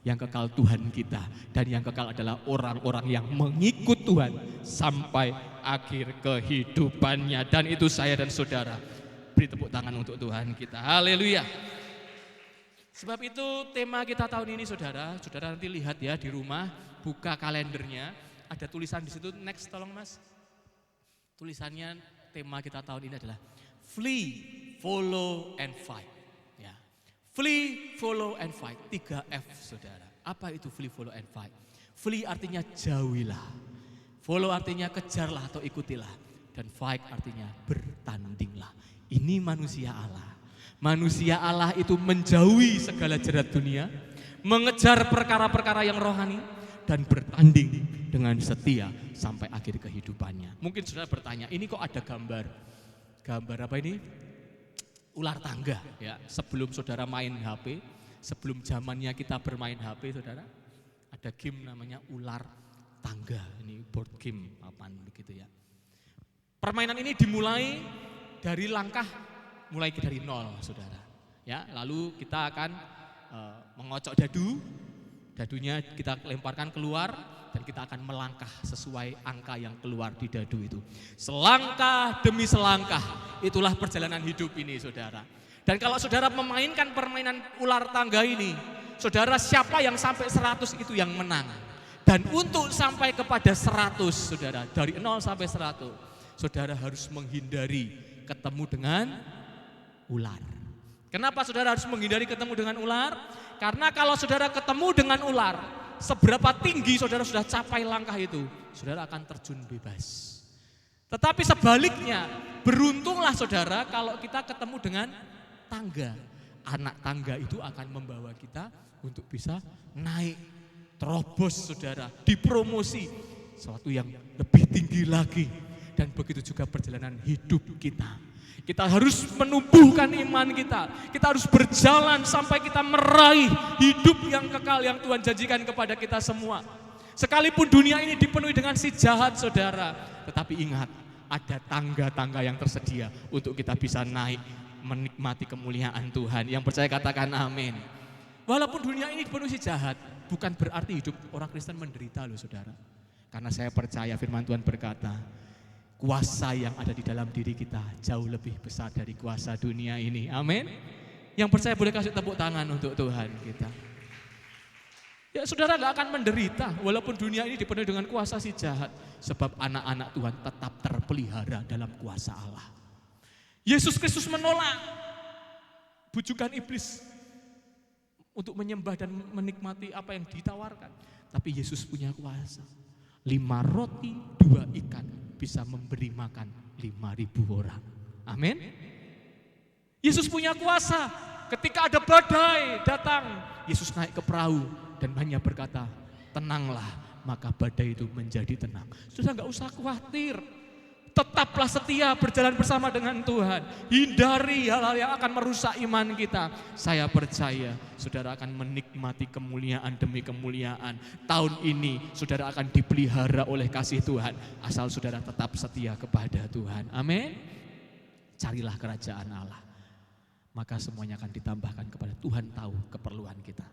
Yang kekal Tuhan kita, dan yang kekal adalah orang-orang yang mengikut Tuhan sampai akhir kehidupannya. Dan itu saya dan saudara. Beri tepuk tangan untuk Tuhan kita. Haleluya. Sebab itu tema kita tahun ini saudara, saudara nanti lihat ya di rumah, buka kalendernya, ada tulisan di situ, next tolong Mas. Tulisannya tema kita tahun ini adalah Flee, Follow, and Fight. Ya. Flee, follow, and fight. 3F saudara. Apa itu flee, follow, and fight? Flee artinya jauhilah. Follow artinya kejarlah atau ikutilah. Dan fight artinya bertandinglah. Ini manusia Allah. Manusia Allah itu menjauhi segala jerat dunia. Mengejar perkara-perkara yang rohani. Dan bertanding dengan setia sampai akhir kehidupannya. Mungkin saudara bertanya, ini kok ada gambar? Gambar apa ini? Ular tangga ya. Sebelum saudara main HP, sebelum zamannya kita bermain HP saudara, ada game namanya ular tangga. Ini board game papan begitu ya. Permainan ini dimulai dari langkah mulai dari nol saudara. Ya, lalu kita akan mengocok dadu, dadunya kita lemparkan keluar dan kita akan melangkah sesuai angka yang keluar di dadu itu. Selangkah demi selangkah, itulah perjalanan hidup ini saudara. Dan kalau saudara memainkan permainan ular tangga ini, saudara siapa yang sampai 100 itu yang menang. Dan untuk sampai kepada 100 saudara, dari 0 sampai 100, saudara harus menghindari ketemu dengan ular. Kenapa saudara harus menghindari ketemu dengan ular? Karena kalau saudara ketemu dengan ular, seberapa tinggi saudara sudah capai langkah itu, saudara akan terjun bebas. Tetapi sebaliknya, beruntunglah saudara kalau kita ketemu dengan tangga. Anak tangga itu akan membawa kita untuk bisa naik, terobos saudara, dipromosi sesuatu yang lebih tinggi lagi. Dan begitu juga perjalanan hidup kita. Kita harus menumbuhkan iman kita. Kita harus berjalan sampai kita meraih hidup yang kekal yang Tuhan janjikan kepada kita semua. Sekalipun dunia ini dipenuhi dengan si jahat saudara, tetapi ingat, ada tangga-tangga yang tersedia untuk kita bisa naik menikmati kemuliaan Tuhan. Yang percaya katakan amin. Walaupun dunia ini dipenuhi si jahat, bukan berarti hidup orang Kristen menderita loh saudara. Karena saya percaya firman Tuhan berkata, kuasa yang ada di dalam diri kita jauh lebih besar dari kuasa dunia ini. Amin. Yang percaya boleh kasih tepuk tangan untuk Tuhan kita. Ya saudara gak akan menderita walaupun dunia ini dipenuhi dengan kuasa si jahat. Sebab anak-anak Tuhan tetap terpelihara dalam kuasa Allah. Yesus Kristus menolak bujukan iblis untuk menyembah dan menikmati apa yang ditawarkan. Tapi Yesus punya kuasa. 5 roti, 2 ikan bisa memberi makan 5.000 orang. Amin. Yesus punya kuasa. Ketika ada badai datang, Yesus naik ke perahu dan hanya berkata, tenanglah, maka badai itu menjadi tenang. Sudah gak usah khawatir. Tetaplah setia berjalan bersama dengan Tuhan. Hindari hal-hal yang akan merusak iman kita. Saya percaya saudara akan menikmati kemuliaan demi kemuliaan. Tahun ini saudara akan dipelihara oleh kasih Tuhan. Asal saudara tetap setia kepada Tuhan. Amin. Carilah kerajaan Allah. Maka semuanya akan ditambahkan kepada Tuhan tahu keperluan kita.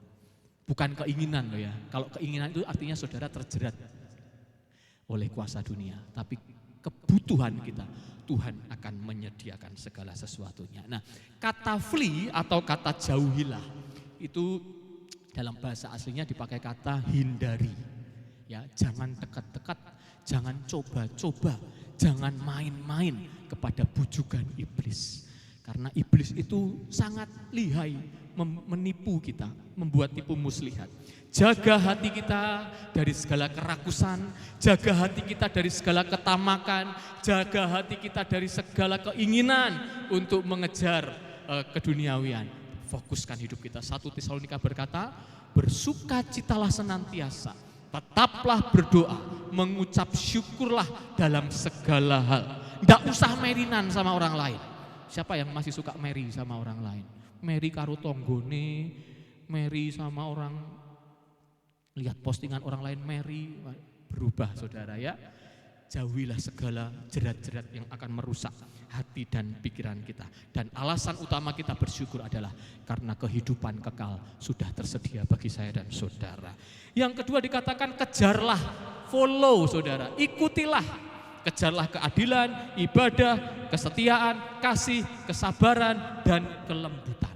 Bukan keinginan loh ya. Kalau keinginan itu artinya saudara terjerat oleh kuasa dunia. Tapi kebutuhan kita, Tuhan akan menyediakan segala sesuatunya. Nah, kata flee atau kata jauhilah itu dalam bahasa aslinya dipakai kata hindari. Ya, jangan dekat-dekat, jangan coba-coba, jangan main-main kepada bujukan iblis. Karena iblis itu sangat lihai menipu kita, membuat tipu muslihat. Jaga hati kita dari segala kerakusan, jaga hati kita dari segala ketamakan, jaga hati kita dari segala keinginan untuk mengejar keduniawian. Fokuskan hidup kita. 1 Tesalonika berkata, bersukacitalah senantiasa, tetaplah berdoa, mengucap syukurlah dalam segala hal. Tidak usah merinan sama orang lain. Siapa yang masih suka meri sama orang lain? Meri karo tonggone, meri sama orang, lihat postingan orang lain meri, berubah saudara ya. Jauhilah segala jerat-jerat yang akan merusak hati dan pikiran kita. Dan alasan utama kita bersyukur adalah karena kehidupan kekal sudah tersedia bagi saya dan saudara. Yang kedua dikatakan kejarlah, follow saudara, ikutilah. Kejarlah keadilan, ibadah, kesetiaan, kasih, kesabaran, dan kelembutan.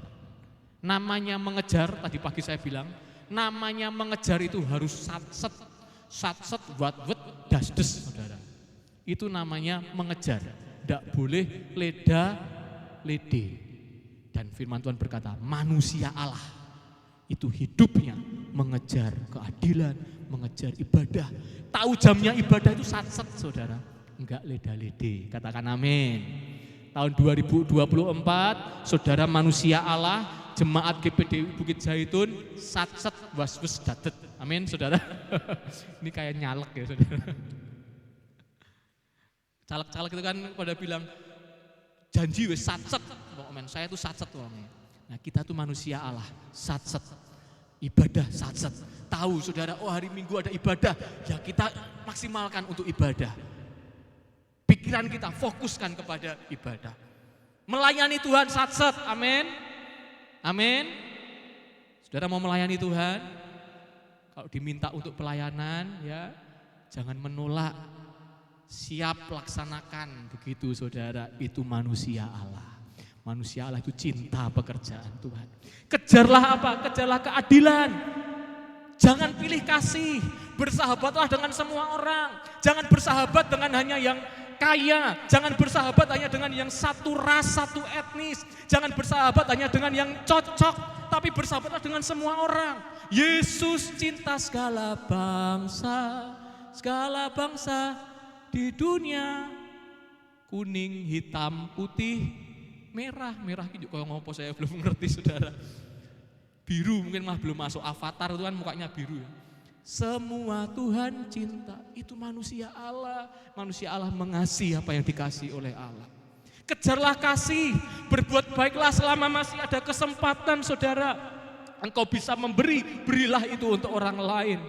Namanya mengejar, tadi pagi saya bilang, namanya mengejar itu harus satset, wat, dasdes saudara. Itu namanya mengejar, tidak boleh leda-lede. Dan firman Tuhan berkata, manusia Allah itu hidupnya mengejar keadilan, mengejar ibadah. Tahu jamnya ibadah itu satset saudara, enggak leda-lede. Katakan amin. Tahun 2024, saudara manusia Allah, jemaat GPDI Bukit Zaitun, satset was-wes dadet. Amin saudara. Ini kayak nyalek ya saudara. Caleg-caleg itu kan pada bilang janji wes satset, saya itu satset orangnya. Nah kita tuh manusia Allah, satset, ibadah satset. Tahu saudara, oh hari Minggu ada ibadah, ya kita maksimalkan untuk ibadah. Pikiran kita fokuskan kepada ibadah. Melayani Tuhan satset, amin, amin. Saudara mau melayani Tuhan, kalau diminta untuk pelayanan ya jangan menolak. Siap laksanakan, begitu saudara, itu manusia Allah. Manusia Allah itu cinta pekerjaan Tuhan. Kejarlah apa? Kejarlah keadilan. Jangan pilih kasih, bersahabatlah dengan semua orang. Jangan bersahabat dengan hanya yang kaya, jangan bersahabat hanya dengan yang satu ras, satu etnis. Jangan bersahabat hanya dengan yang cocok, tapi bersahabatlah dengan semua orang. Yesus cinta segala bangsa di dunia, kuning, hitam, putih, merah gitu. Kalau ngopo saya belum mengerti saudara. Biru mungkin mah belum masuk, avatar itu kan mukanya biru ya. Semua Tuhan cinta, itu manusia Allah. Manusia Allah mengasihi apa yang dikasihi oleh Allah. Kejarlah kasih, berbuat baiklah selama masih ada kesempatan saudara. Engkau bisa memberi, berilah itu untuk orang lain.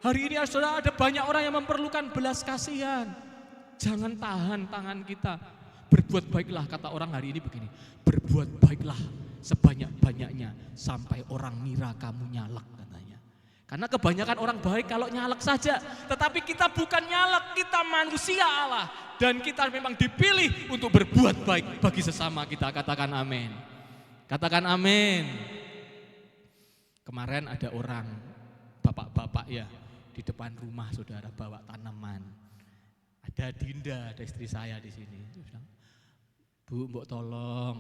Hari ini saudara ada banyak orang yang memerlukan belas kasihan. Jangan tahan tangan kita. Berbuat baiklah, kata orang hari ini begini. Berbuat baiklah sebanyak-banyaknya sampai orang ngira kamu nyalek katanya. Karena kebanyakan orang baik kalau nyalek saja. Tetapi kita bukan nyalek, kita manusia Allah. Dan kita memang dipilih untuk berbuat baik bagi sesama kita. Katakan amin. Katakan amin. Kemarin ada orang, bapak-bapak ya, di depan rumah saudara bawa tanaman. Ada Dinda, ada istri saya di sini. Dia bilang, Bu, mbok tolong,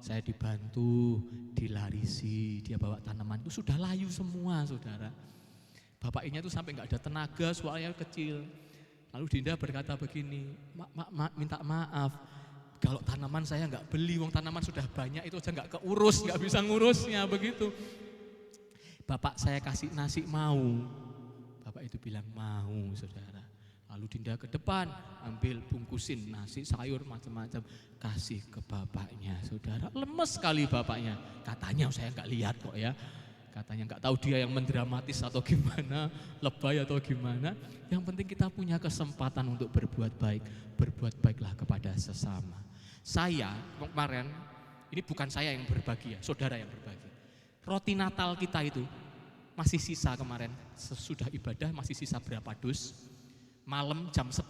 saya dibantu, dilarisi. Dia bawa tanaman itu sudah layu semua saudara. Bapaknya itu sampai nggak ada tenaga, suaranya kecil. Lalu Dinda berkata begini, minta maaf, kalau tanaman saya nggak beli, wong tanaman sudah banyak itu aja nggak keurus, nggak bisa ngurusnya begitu. Bapak saya kasih nasi mau. Bapak itu bilang mau saudara. Lalu Dinda ke depan ambil bungkusin nasi sayur macam-macam kasih ke bapaknya saudara. Lemes sekali bapaknya. Katanya saya nggak lihat kok ya. Katanya nggak tahu dia yang mendramatis atau gimana, lebay atau gimana. Yang penting kita punya kesempatan untuk berbuat baik. Berbuat baiklah kepada sesama. Saya kemarin, ini bukan saya yang berbagi ya, saudara yang berbagi. Roti Natal kita itu masih sisa kemarin, sesudah ibadah masih sisa berapa dus. Malam jam 10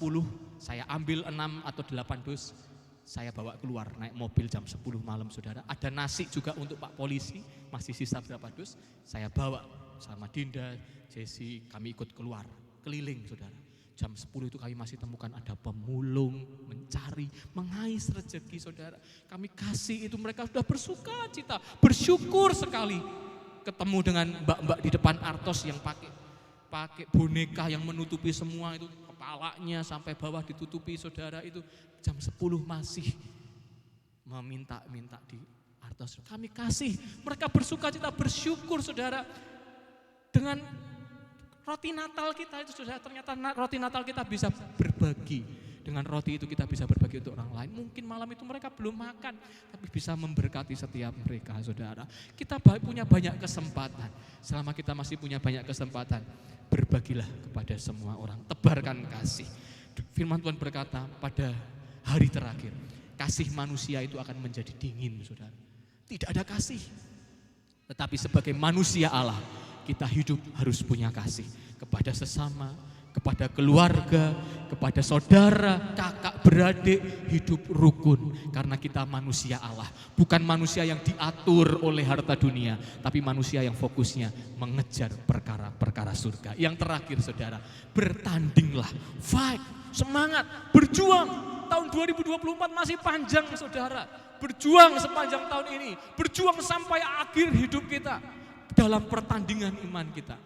saya ambil 6 atau 8 dus. Saya bawa keluar naik mobil jam 10 malam saudara. Ada nasi juga untuk Pak Polisi, masih sisa berapa dus. Saya bawa sama Dinda, Jesse, kami ikut keluar, keliling saudara. Jam 10 itu kami masih temukan ada pemulung, mencari, mengais rezeki saudara. Kami kasih itu, mereka sudah bersuka cita, bersyukur sekali. Ketemu dengan mbak-mbak di depan Artos yang pakai boneka yang menutupi semua itu, kepalanya sampai bawah ditutupi saudara itu. Jam 10 masih meminta-minta di Artos. Kami kasih, mereka bersuka cita, bersyukur saudara. Dengan roti Natal kita itu saudara, ternyata roti Natal kita bisa berbagi. Dengan roti itu kita bisa berbagi untuk orang lain. Mungkin malam itu mereka belum makan, tapi bisa memberkati setiap mereka saudara. Kita punya banyak kesempatan. Selama kita masih punya banyak kesempatan, berbagilah kepada semua orang. Tebarkan kasih. Firman Tuhan berkata pada hari terakhir, kasih manusia itu akan menjadi dingin, saudara. Tidak ada kasih. Tetapi sebagai manusia Allah, kita hidup harus punya kasih kepada sesama, kepada keluarga, kepada saudara, kakak, beradik, hidup rukun. Karena kita manusia Allah, bukan manusia yang diatur oleh harta dunia, tapi manusia yang fokusnya mengejar perkara-perkara surga. Yang terakhir saudara, bertandinglah, fight, semangat, berjuang. Tahun 2024 masih panjang saudara, berjuang sepanjang tahun ini, berjuang sampai akhir hidup kita dalam pertandingan iman kita.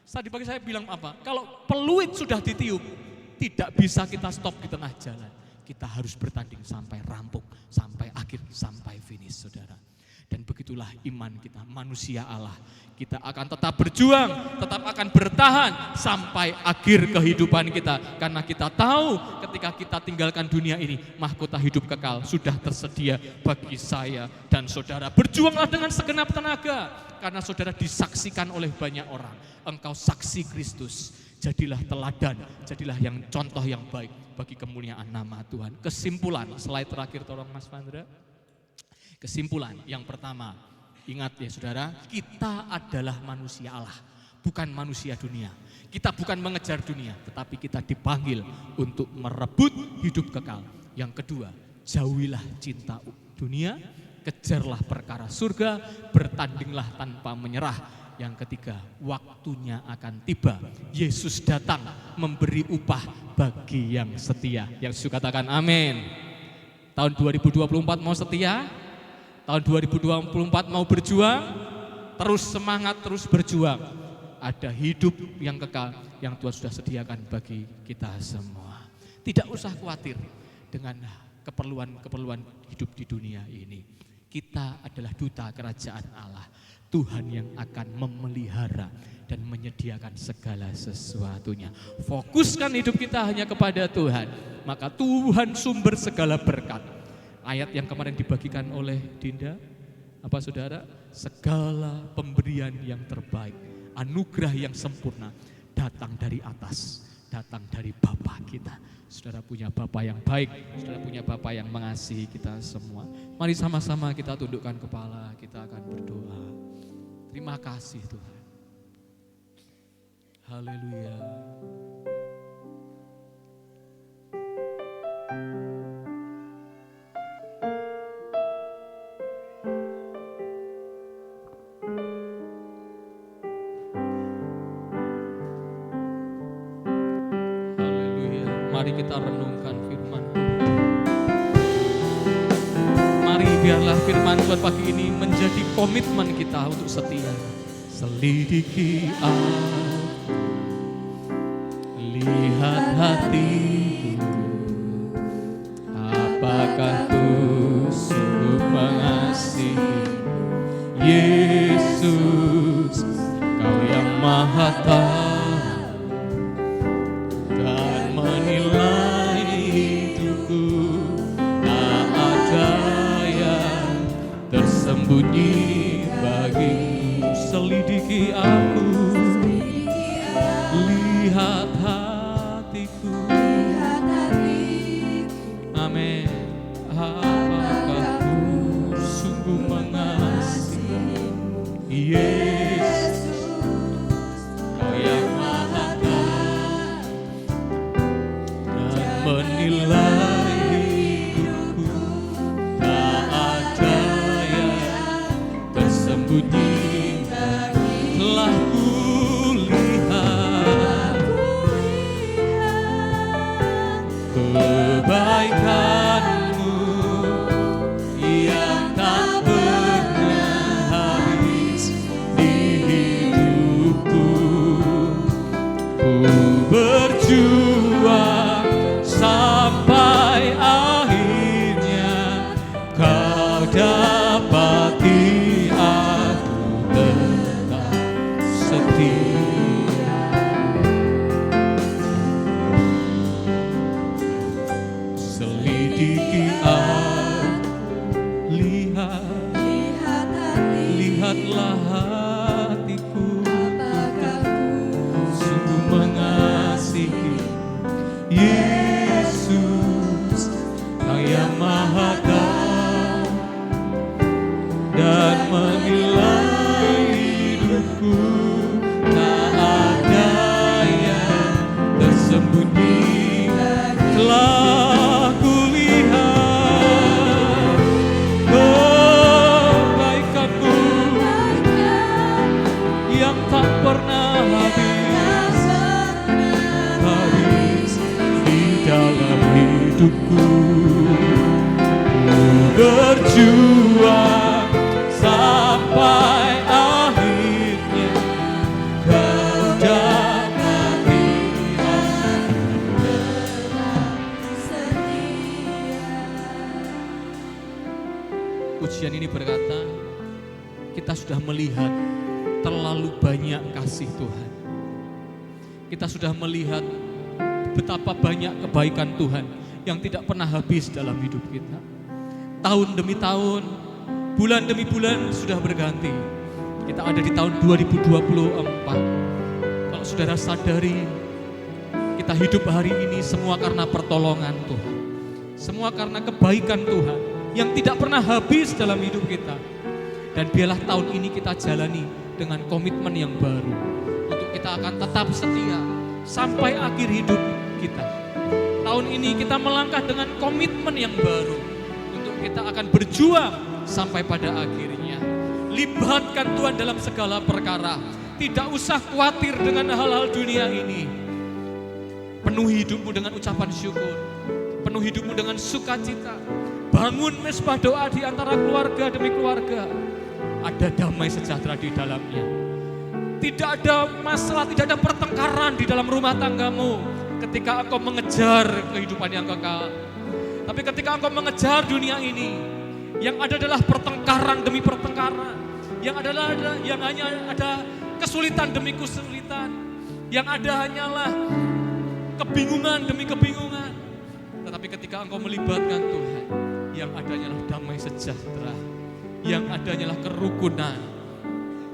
Tadi pagi saya bilang apa? Kalau peluit sudah ditiup, tidak bisa kita stop di tengah jalan. Kita harus bertanding sampai rampung, sampai akhir, sampai finish saudara. Dan begitulah iman kita, manusia Allah. Kita akan tetap berjuang, tetap akan bertahan sampai akhir kehidupan kita. Karena kita tahu ketika kita tinggalkan dunia ini, mahkota hidup kekal sudah tersedia bagi saya dan saudara. Berjuanglah dengan segenap tenaga, karena saudara disaksikan oleh banyak orang. Engkau saksi Kristus, jadilah teladan, jadilah yang contoh yang baik bagi kemuliaan nama Tuhan. Kesimpulan, slide terakhir tolong Mas Vandra. Kesimpulan yang pertama, ingat ya saudara, kita adalah manusia Allah, bukan manusia dunia. Kita bukan mengejar dunia, tetapi kita dipanggil untuk merebut hidup kekal. Yang kedua, jauhilah cinta dunia, kejarlah perkara surga, bertandinglah tanpa menyerah. Yang ketiga, waktunya akan tiba. Yesus datang memberi upah bagi yang setia. Yang setuju katakan amin. Tahun 2024 mau setia? Tahun 2024 mau berjuang? Terus semangat, terus berjuang. Ada hidup yang kekal yang Tuhan sudah sediakan bagi kita semua. Tidak usah khawatir dengan keperluan hidup di dunia ini. Kita adalah duta kerajaan Allah. Tuhan yang akan memelihara dan menyediakan segala sesuatunya. Fokuskan hidup kita hanya kepada Tuhan, maka Tuhan sumber segala berkat. Ayat yang kemarin dibagikan oleh Dinda, apa saudara? Segala pemberian yang terbaik, anugerah yang sempurna datang dari atas, datang dari Bapa kita. Saudara punya Bapa yang baik, saudara punya Bapa yang mengasihi kita semua. Mari sama-sama kita tundukkan kepala, kita akan berdoa. Terima kasih Tuhan. Haleluya. Haleluya. Mari kita renungkan firman Tuhan. Mari biarlah firman Tuhan pagi ini menjadi komitmen kita untuk setia. Selidiki aku, lihat hatiku, apakah ku sungguh mengasihi Yesus, Kau yang Maha Tahu dan menilai hidupku. Tak ada yang tersembunyi bagimu. Selidiki aku, lihat hatiku. Amin. Apakah ku sungguh mengasihi Yesus, Kau yang Maha Tahu dan menilai hidupku. Tak ada yang tersembunyi. Telah kulihat kebaikan-Mu yang tak pernah habis di hidupku. Ku berjuang sampai akhirnya Kau dapati aku tetap setia. Selidiki aku, lihatlah hatiku. Sungguh mengasihi Yesus. mata dan menilai hidupku. Tak ada yang tersembunyi, telah kulihat kebaikanmu yang tak pernah habis di dalam hidupku. Ku berjuang sampai akhirnya kau dapati aku Pujian ini berkata, kita sudah melihat terlalu banyak kasih Tuhan. Kita sudah melihat betapa banyak kebaikan Tuhan yang tidak pernah habis dalam hidup kita. Tahun demi tahun, bulan demi bulan sudah berganti. Kita ada di tahun 2024. Kalau saudara sadari, kita hidup hari ini semua karena pertolongan Tuhan. Semua karena kebaikan Tuhan yang tidak pernah habis dalam hidup kita. Dan biarlah tahun ini kita jalani dengan komitmen yang baru. Untuk kita akan tetap setia sampai akhir hidup kita. Tahun ini kita melangkah dengan komitmen yang baru. Untuk kita akan berjuang sampai pada akhirnya. Libatkan Tuhan dalam segala perkara. Tidak usah khawatir dengan hal-hal dunia ini. Penuhi hidupmu dengan ucapan syukur. Penuhi hidupmu dengan sukacita. Bangun mesbah doa di antara keluarga demi keluarga. Ada damai sejahtera di dalamnya. Tidak ada masalah, tidak ada pertengkaran di dalam rumah tanggamu ketika engkau mengejar kehidupan yang kekal. Tapi ketika engkau mengejar dunia ini, yang ada adalah pertengkaran demi pertengkaran, yang hanya ada kesulitan demi kesulitan, yang ada hanyalah kebingungan demi kebingungan. Tetapi ketika engkau melibatkan Tuhan, yang ada hanyalah damai sejahtera, yang ada hanyalah kerukunan.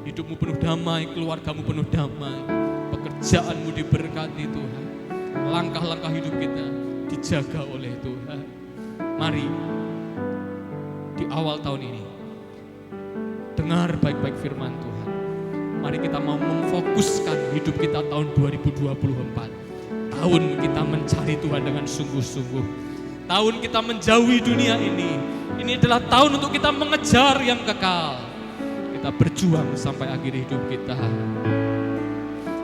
Hidupmu penuh damai, keluargamu penuh damai, pekerjaanmu diberkati Tuhan, langkah-langkah hidup kita dijaga oleh Tuhan. Mari di awal tahun ini dengar baik-baik firman Tuhan. Mari kita mau memfokuskan hidup kita tahun 2024. Tahun kita mencari Tuhan dengan sungguh-sungguh. Tahun kita menjauhi dunia ini. Ini adalah tahun untuk kita mengejar yang kekal. Kita berjuang sampai akhir hidup kita.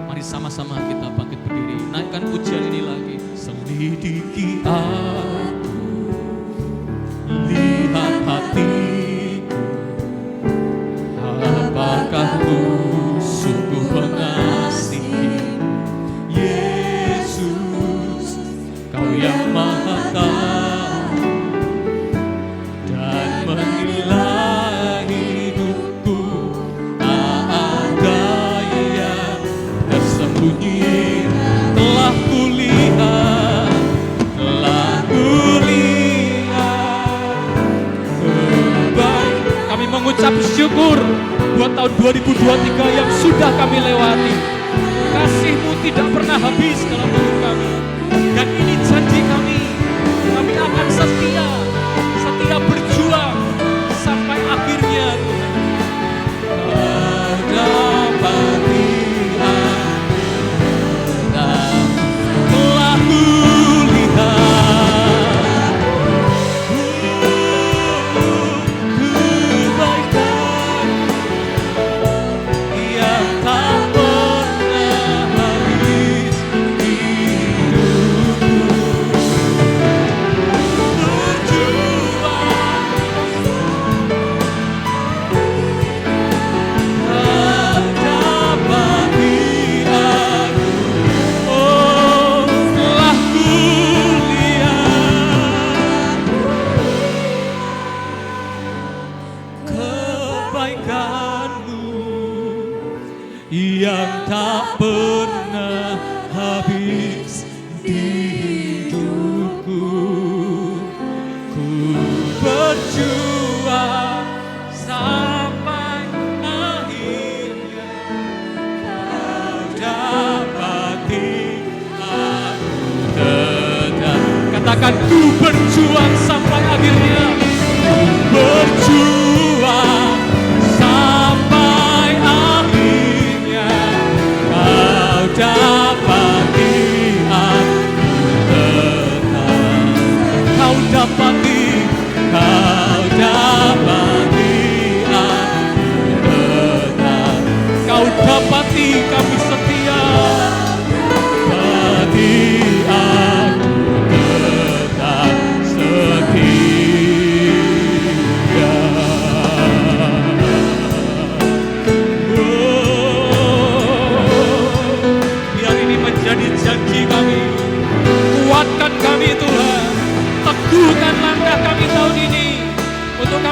Mari sama-sama kita bangkit berdiri. Naikkan pujian ini lagi. Selidiki aku, lihat hatiku. Apakah ku sungguh mengasihi Yesus, Kau yang Maha Tahu dan menilai hidupku. Tak ada yang tersembunyi, telah kulihat baik. Kami mengucap syukur buat tahun 2023 yang sudah kami lewati. Kasih-Mu tidak pernah habis dalam hidup kami. Dan ini janji kami akan setia berjuang sampai akhirnya Tuhan. Telah kulihat kebaikan yang tak pernah habis hidupku. Yang tak pernah habis di hidupku. Ku berjuang sampai akhirnya Kau dapati aku tetap. Katakan, ku berjuang sampai akhirnya.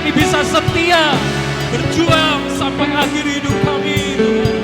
kami bisa setia berjuang sampai akhir hidup kami, Tuhan.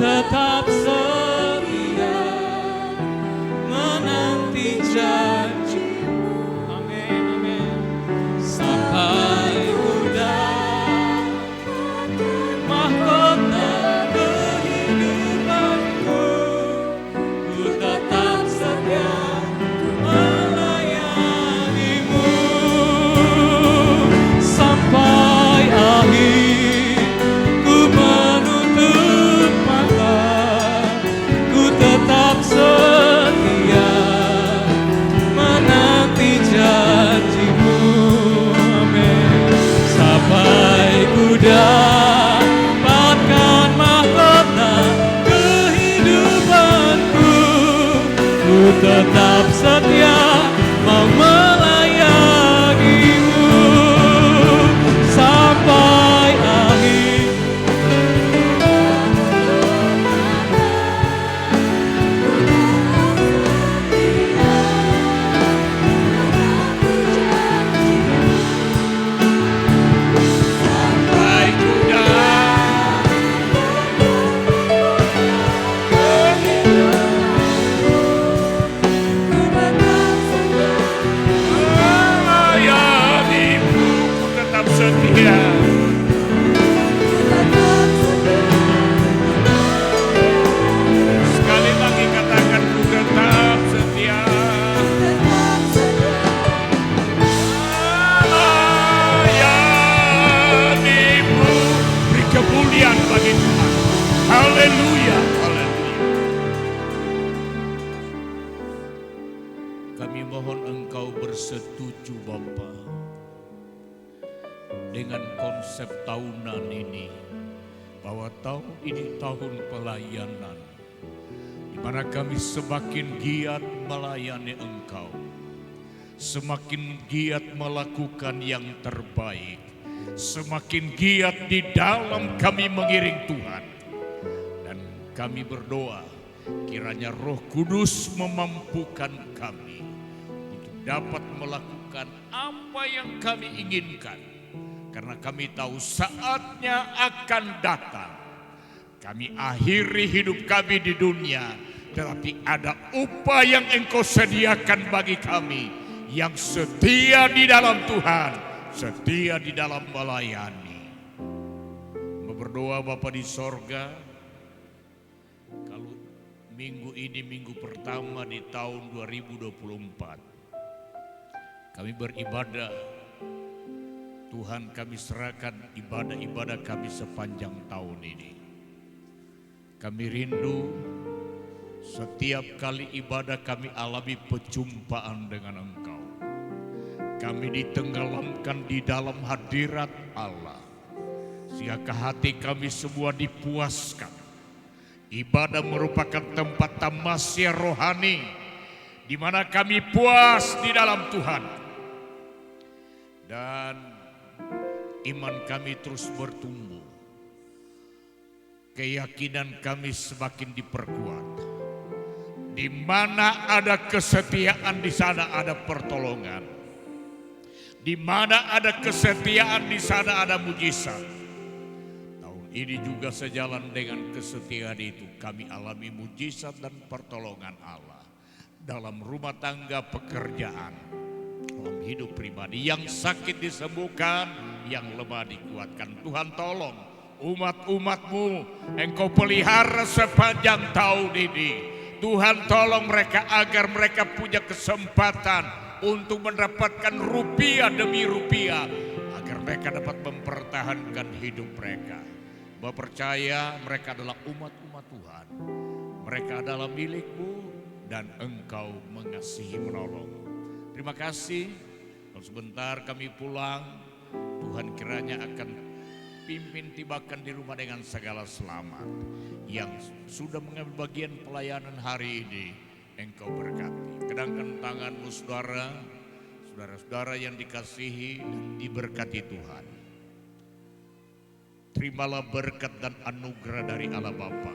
Tetap setia menanti janjimu. Amin, amin. Sampai ku dapatkan mahkota kehidupanku, ku tetap setia melayanimu sampai akhir. Ku menutup mata, ku tetap setia menanti janjimu. Amin. Sampai ku dapatkan mahkota kehidupanku, ku tetap setia mau melayanimu sampai akhir. Sekali lagi katakan ku tetap setia. Melayanimu. Beri kemuliaan bagi Tuhan. Haleluya. Kami mohon Engkau bersetuju Bapa dengan konsep tahunan ini, bahwa tahun ini tahun pelayanan, di mana kami semakin giat melayani Engkau, semakin giat melakukan yang terbaik, semakin giat di dalam kami mengiring Tuhan. Dan kami berdoa kiranya Roh Kudus memampukan kami untuk dapat melakukan apa yang kami inginkan. Karena kami tahu saatnya akan datang. Kami akhiri hidup kami di dunia, tetapi ada upah yang Engkau sediakan bagi kami yang setia di dalam Tuhan, setia di dalam melayani. Berdoa Bapa di sorga, kalau minggu ini minggu pertama di tahun 2024, kami beribadah. Tuhan, kami serahkan ibadah-ibadah kami sepanjang tahun ini. Kami rindu setiap kali ibadah kami alami perjumpaan dengan Engkau. Kami ditenggelamkan di dalam hadirat Allah, sehingga hati kami semua dipuaskan. Ibadah merupakan tempat tamasya rohani, di mana kami puas di dalam Tuhan. Dan iman kami terus bertumbuh, keyakinan kami semakin diperkuat. Di mana ada kesetiaan, di sana ada pertolongan. Di mana ada kesetiaan, di sana ada mujizat. Tahun ini juga sejalan dengan kesetiaan itu, kami alami mujizat dan pertolongan Allah dalam rumah tangga, pekerjaan, dalam hidup pribadi. Yang sakit disembuhkan, yang lemah dikuatkan. Tuhan tolong umat-umat-Mu, Engkau pelihara sepanjang tahun ini. Tuhan tolong mereka agar mereka punya kesempatan untuk mendapatkan rupiah demi rupiah, agar mereka dapat mempertahankan hidup mereka. Bahwa percaya mereka adalah umat-umat Tuhan. Mereka adalah milik-Mu dan Engkau mengasihi menolong. Terima kasih. Kalau sebentar kami pulang, Tuhan kiranya akan pimpin tibakan di rumah dengan segala selamat. Yang sudah mengambil bagian pelayanan hari ini, Engkau berkati. Kedangkan tangan-Mu saudara-saudara yang dikasihi dan diberkati Tuhan. Terimalah berkat dan anugerah dari Allah Bapa.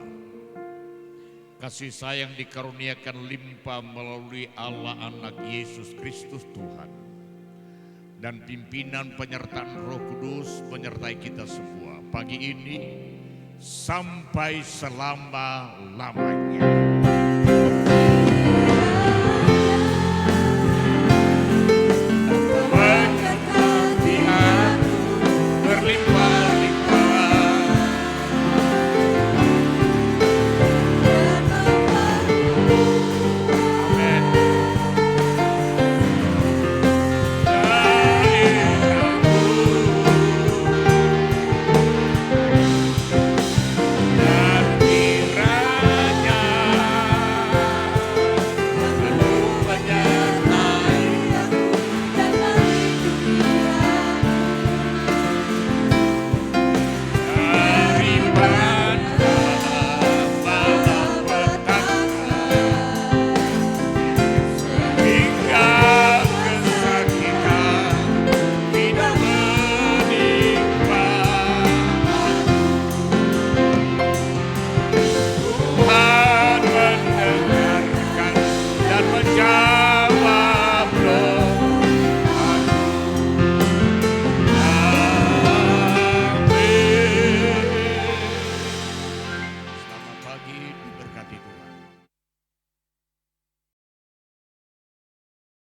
Kasih sayang dikaruniakan limpah melalui Allah Anak Yesus Kristus Tuhan. Dan pimpinan penyertaan Roh Kudus menyertai kita semua pagi ini sampai selama-lamanya.